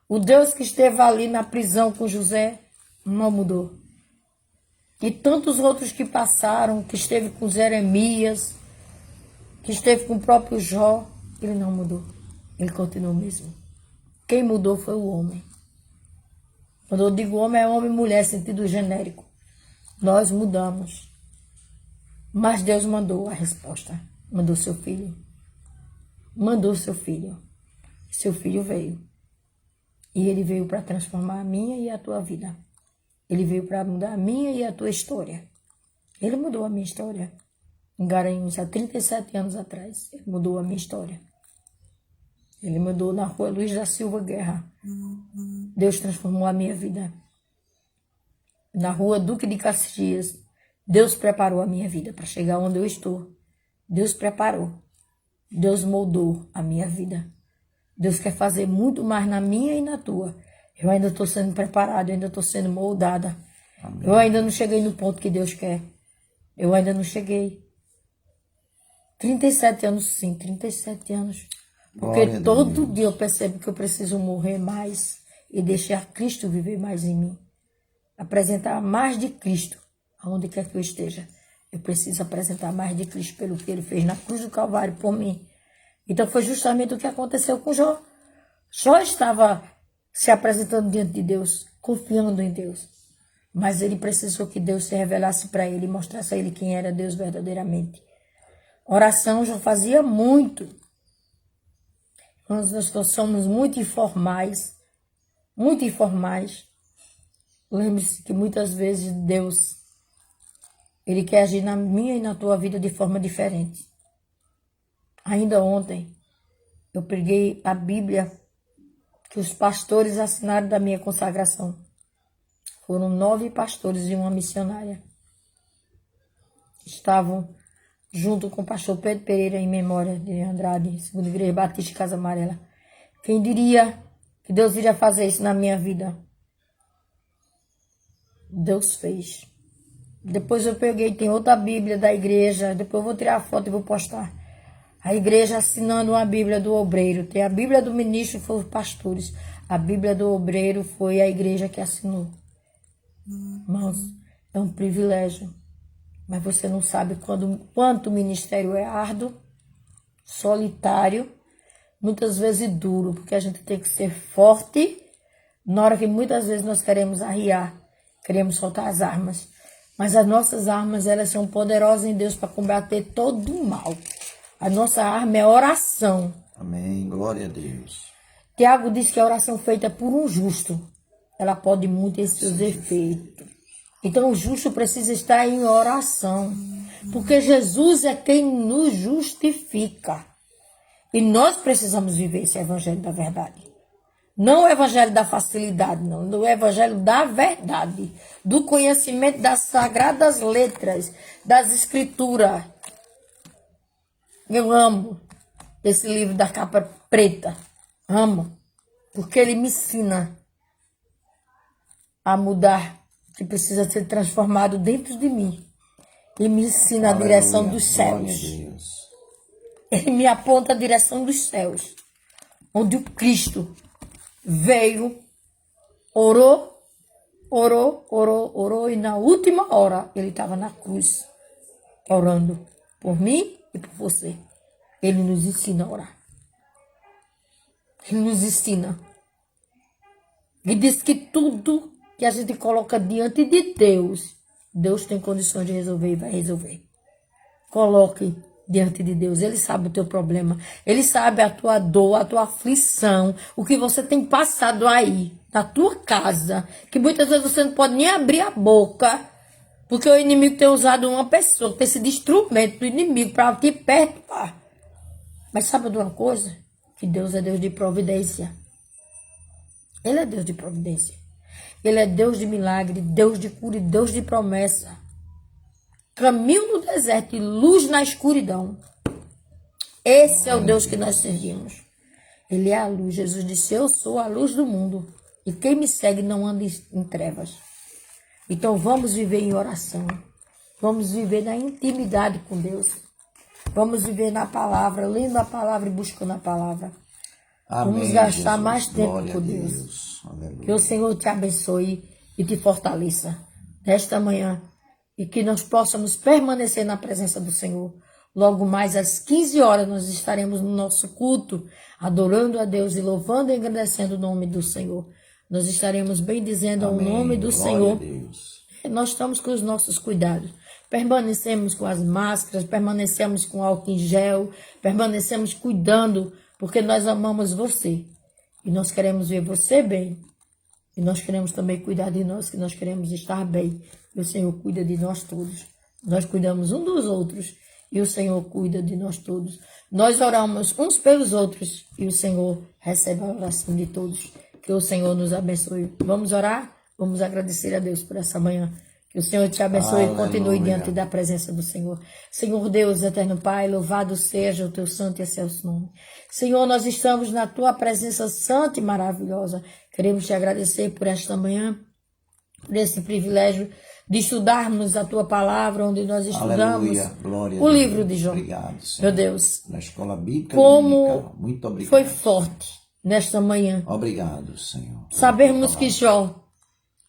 O Deus que esteve ali na prisão com José não mudou. E tantos outros que passaram, que esteve com Jeremias, que esteve com o próprio Jó, ele não mudou. Ele continuou mesmo. Quem mudou foi o homem. Quando eu digo homem, é homem e mulher, sentido genérico. Nós mudamos. Mas Deus mandou a resposta. Mandou seu filho. Mandou seu filho. Seu filho veio. E ele veio para transformar a minha e a tua vida. Ele veio para mudar a minha e a tua história. Ele mudou a minha história. Em Garanhuns, há 37 anos atrás. Ele mudou a minha história. Ele mudou na rua Luiz da Silva Guerra. Deus transformou a minha vida. Na rua Duque de Caxias. Deus preparou a minha vida para chegar onde eu estou. Deus preparou. Deus moldou a minha vida. Deus quer fazer muito mais na minha e na tua. Eu ainda estou sendo preparada, eu ainda estou sendo moldada. Amém. Eu ainda não cheguei no ponto que Deus quer. Eu ainda não cheguei. 37 anos, sim, 37 anos. Porque todo dia eu percebo que eu preciso morrer mais e deixar Cristo viver mais em mim. Apresentar mais de Cristo, aonde quer que eu esteja. Eu preciso apresentar mais de Cristo pelo que Ele fez na cruz do Calvário por mim. Então foi justamente o que aconteceu com Jó. Jó estava se apresentando diante de Deus, confiando em Deus. Mas ele precisou que Deus se revelasse para ele e mostrasse a ele quem era Deus verdadeiramente. Oração Jó fazia muito. Nós somos muito informais. Muito informais. Lembre-se que muitas vezes Deus, Ele quer agir na minha e na tua vida de forma diferente. Ainda ontem, eu preguei a Bíblia que os pastores assinaram da minha consagração. Foram 9 pastores e uma missionária. Estavam junto com o pastor Pedro Pereira, em memória de Andrade, segunda Igreja Batista Casa Amarela. Quem diria que Deus iria fazer isso na minha vida? Deus fez. Depois eu peguei, tem outra Bíblia da igreja, depois eu vou tirar a foto e vou postar. A igreja assinando uma Bíblia do obreiro. Tem a Bíblia do ministro, foi os pastores. A Bíblia do obreiro foi a igreja que assinou. Irmãos, é um privilégio. Mas você não sabe quanto o ministério é árduo, solitário, muitas vezes duro, porque a gente tem que ser forte na hora que muitas vezes nós queremos arriar, queremos soltar as armas. Mas as nossas armas, elas são poderosas em Deus para combater todo o mal. A nossa arma é oração. Amém, glória a Deus. Tiago diz que a oração feita por um justo, ela pode muito em seus efeitos. Então o justo precisa estar em oração, porque Jesus é quem nos justifica. E nós precisamos viver esse evangelho da verdade. Não o evangelho da facilidade, não. O evangelho da verdade, do conhecimento das sagradas letras, das escrituras. Eu amo esse livro da capa preta. Amo, porque ele me ensina a mudar, que precisa ser transformado dentro de mim. E me ensina a direção dos céus. Ele me aponta a direção dos céus. Onde o Cristo veio, orou, e na última hora ele estava na cruz, orando por mim e por você. Ele nos ensina a orar. Ele nos ensina. E diz que tudo que a gente coloca diante de Deus, Deus tem condições de resolver e vai resolver. Coloque diante de Deus. Ele sabe o teu problema. Ele sabe a tua dor, a tua aflição, o que você tem passado aí, na tua casa, que muitas vezes você não pode nem abrir a boca, porque o inimigo tem usado uma pessoa, tem sido instrumento do inimigo para te perturbar. Mas sabe de uma coisa? Que Deus é Deus de providência. Ele é Deus de providência. Ele é Deus de milagre, Deus de cura e Deus de promessa. Caminho no deserto e luz na escuridão. Esse é o Deus que nós servimos. Ele é a luz. Jesus disse, eu sou a luz do mundo. E quem me segue não anda em trevas. Então vamos viver em oração. Vamos viver na intimidade com Deus. Vamos viver na palavra, lendo a palavra e buscando a palavra. Amém, vamos gastar Jesus. mais tempo Glória com Deus. Que o Senhor te abençoe e te fortaleça nesta manhã. E que nós possamos permanecer na presença do Senhor. Logo mais às 15 horas nós estaremos no nosso culto, adorando a Deus e louvando e agradecendo o nome do Senhor. Nós estaremos bendizendo ao nome do Senhor. Nós estamos com os nossos cuidados. Permanecemos com as máscaras, permanecemos com álcool em gel, permanecemos cuidando, porque nós amamos você. E nós queremos ver você bem. E nós queremos também cuidar de nós, que nós queremos estar bem. E o Senhor cuida de nós todos. Nós cuidamos um dos outros e o Senhor cuida de nós todos. Nós oramos uns pelos outros e o Senhor recebe a oração de todos. Que o Senhor nos abençoe. Vamos orar? Vamos agradecer a Deus por essa manhã. Que Que o Senhor te abençoe e continue Aleluia. diante da presença do Senhor. Senhor Deus, eterno Pai, louvado seja o teu santo e excelso nome. Senhor, nós estamos na tua presença santa e maravilhosa. Queremos te agradecer por esta manhã, por esse privilégio de estudarmos a tua palavra, onde nós estudamos Aleluia. Glória a o Deus. livro de Jó. Obrigado, Senhor. Meu Deus, Na escola bíblica como dominical. Muito obrigado. foi forte nesta manhã. Obrigado, Senhor. Sabermos que Jó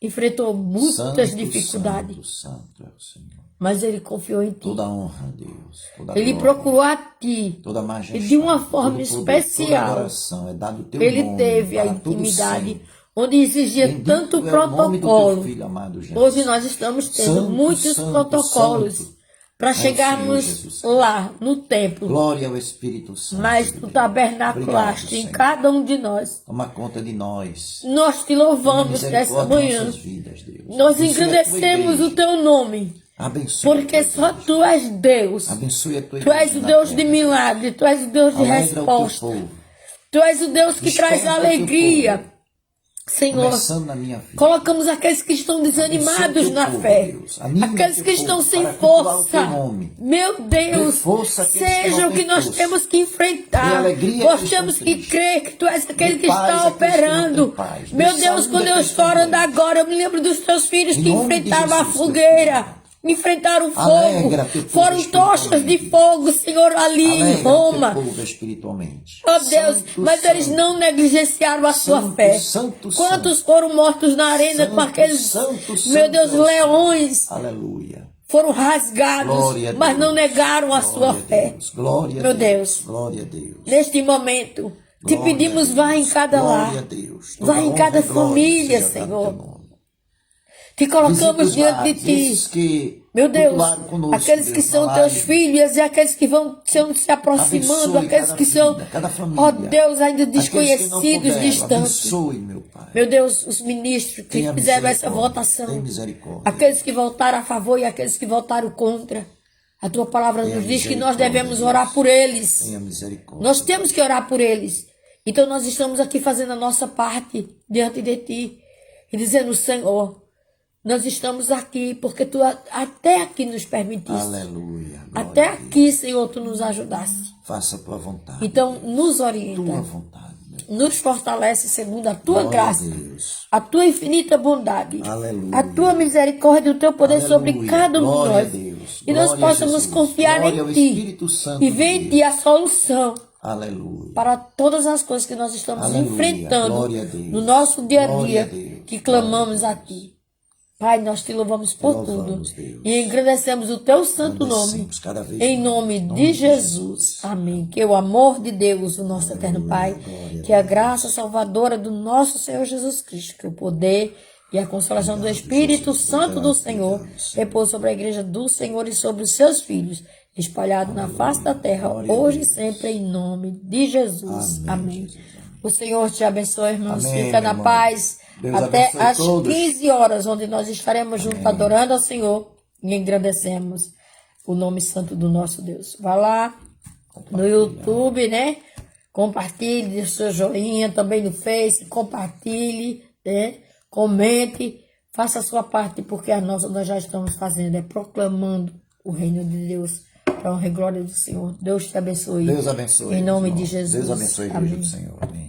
enfrentou muitas Santo, dificuldades, Santo é o Senhor. mas ele confiou em ti. Toda honra a Deus. Toda Ele glória, procurou a ti. toda majestade, E de uma forma todo poder, especial, toda adoração é dado o teu Ele nome teve a para todo intimidade, sempre. onde exigia Bendito tanto é o nome do teu protocolo. filho amado Jesus. Hoje nós estamos tendo Santo, muitos santo, protocolos santo para é o chegarmos Senhor Jesus. lá, no templo. Glória ao Espírito Santo. Mas de tu Deus. tabernaculaste Obrigado, em Senhor. cada um de nós. Toma conta de nós. Nós te Tenha louvamos nesta misericórdia das manhã. nossas vidas, Deus. Nós Abençoe a tua engrandecemos igreja. o teu nome. Abençoe Porque a tua só igreja. tu és Deus. Abençoe a tua Tu és igreja o na Deus de terra. milagre. Tu és o Deus de Alegra o teu resposta. povo. Tu és o Deus que Desperta traz o teu alegria. povo. Senhor, Começando na minha vida. colocamos aqueles que estão desanimados Abençoe o na teu fé. povo, Deus. Anima Aqueles o que teu estão povo sem para cultuar o força. teu nome. Meu Deus, Dê força àqueles que seja não o que têm nós força. temos que enfrentar. Dê alegria Nós àqueles que temos estão que tristes. crer que tu és aquele Dê que paz está àqueles que não têm operando. paz. Dê Meu Deus, saúde quando eu àqueles que estou estão orando doentes. agora, eu me lembro dos teus filhos Em que nome de enfrentaram a Jesus, Deus fogueira. Enfrentaram o fogo. Alegra teu povo Foram tochas de espiritualmente. fogo, Senhor, ali em Alegra Roma. teu povo espiritualmente. Oh Deus, Santo, mas eles santo. não negligenciaram a sua Santo, fé. santo, Quantos santo. foram mortos na arena Santo, com aqueles, santo, meu santo Deus, é o leões Aleluia. foram rasgados, Glória a mas não Deus. negaram a sua Glória a fé. Deus. Glória a Meu Deus. Deus. Glória a Deus. Neste momento, te Glória pedimos, a vá em Deus. cada lar, Glória a Deus. Toda vá em honra cada e glória família, seja dada ao Senhor. teu nome. Te colocamos Visita os diante de lares, esses ti. que Meu Deus, cultuaram conosco, aqueles que Deus, são na teus live. filhos e aqueles que vão se aproximando, Abençoe aqueles cada que são, vida, cada família. ó Deus, ainda Aqueles que não desconhecidos, puderam, distantes. abençoe, meu Pai. Meu Deus, os ministros que Tenha fizeram essa misericórdia, votação, tenha misericórdia. aqueles que votaram a favor e aqueles que votaram contra. A tua palavra Tenha nos diz que nós misericórdia, devemos Deus. orar por eles. Tenha misericórdia. Nós temos que orar por eles. Então nós estamos aqui fazendo a nossa parte diante de ti e dizendo, Senhor, nós estamos aqui porque tu até aqui nos permitiste. Aleluia. Glória Até a Deus. aqui, Senhor, tu nos ajudaste. Faça a tua vontade. Então nos tua orienta, vontade, meu nos fortalece segundo a tua Glória a graça, Deus. a tua infinita bondade, Aleluia. a tua misericórdia e o teu poder Aleluia. sobre cada um de Glória a nós. Deus. E nós Glória a possamos Jesus. confiar Glória ao em ti Espírito Santo e de ver em Deus. ti a solução Aleluia. para todas as coisas que nós estamos Aleluia. enfrentando Glória a Deus. no nosso dia a Glória a dia, Deus. que clamamos a ti. Pai, nós te louvamos por louvamos, tudo Deus. e engrandecemos o teu santo nome, Agradecemos cada vez em mais. nome de Jesus. Amém. Que o amor de Deus, o nosso eterno Pai, glória a que a graça salvadora do nosso Senhor Jesus Cristo, que o poder e a consolação do Espírito Santo do Senhor repouse sobre a igreja do Senhor e sobre os seus filhos, espalhados na face da terra, hoje e sempre, em nome de Jesus. Amém. O Senhor te abençoe, irmãos. Amém, Fica na irmão. paz. Deus Até abençoe às todos. 15 horas, onde nós estaremos juntos adorando ao Senhor e engrandecemos o nome santo do nosso Deus. Vá lá no YouTube, né? Compartilhe, dê seu joinha, também no Face, compartilhe, né? Comente, faça a sua parte, porque a nossa nós já estamos fazendo, é proclamando o reino de Deus para a honra e glória do Senhor. Deus te abençoe. Deus abençoe. Em nome irmão. de Jesus. Deus abençoe a igreja Amém. do Senhor. Amém.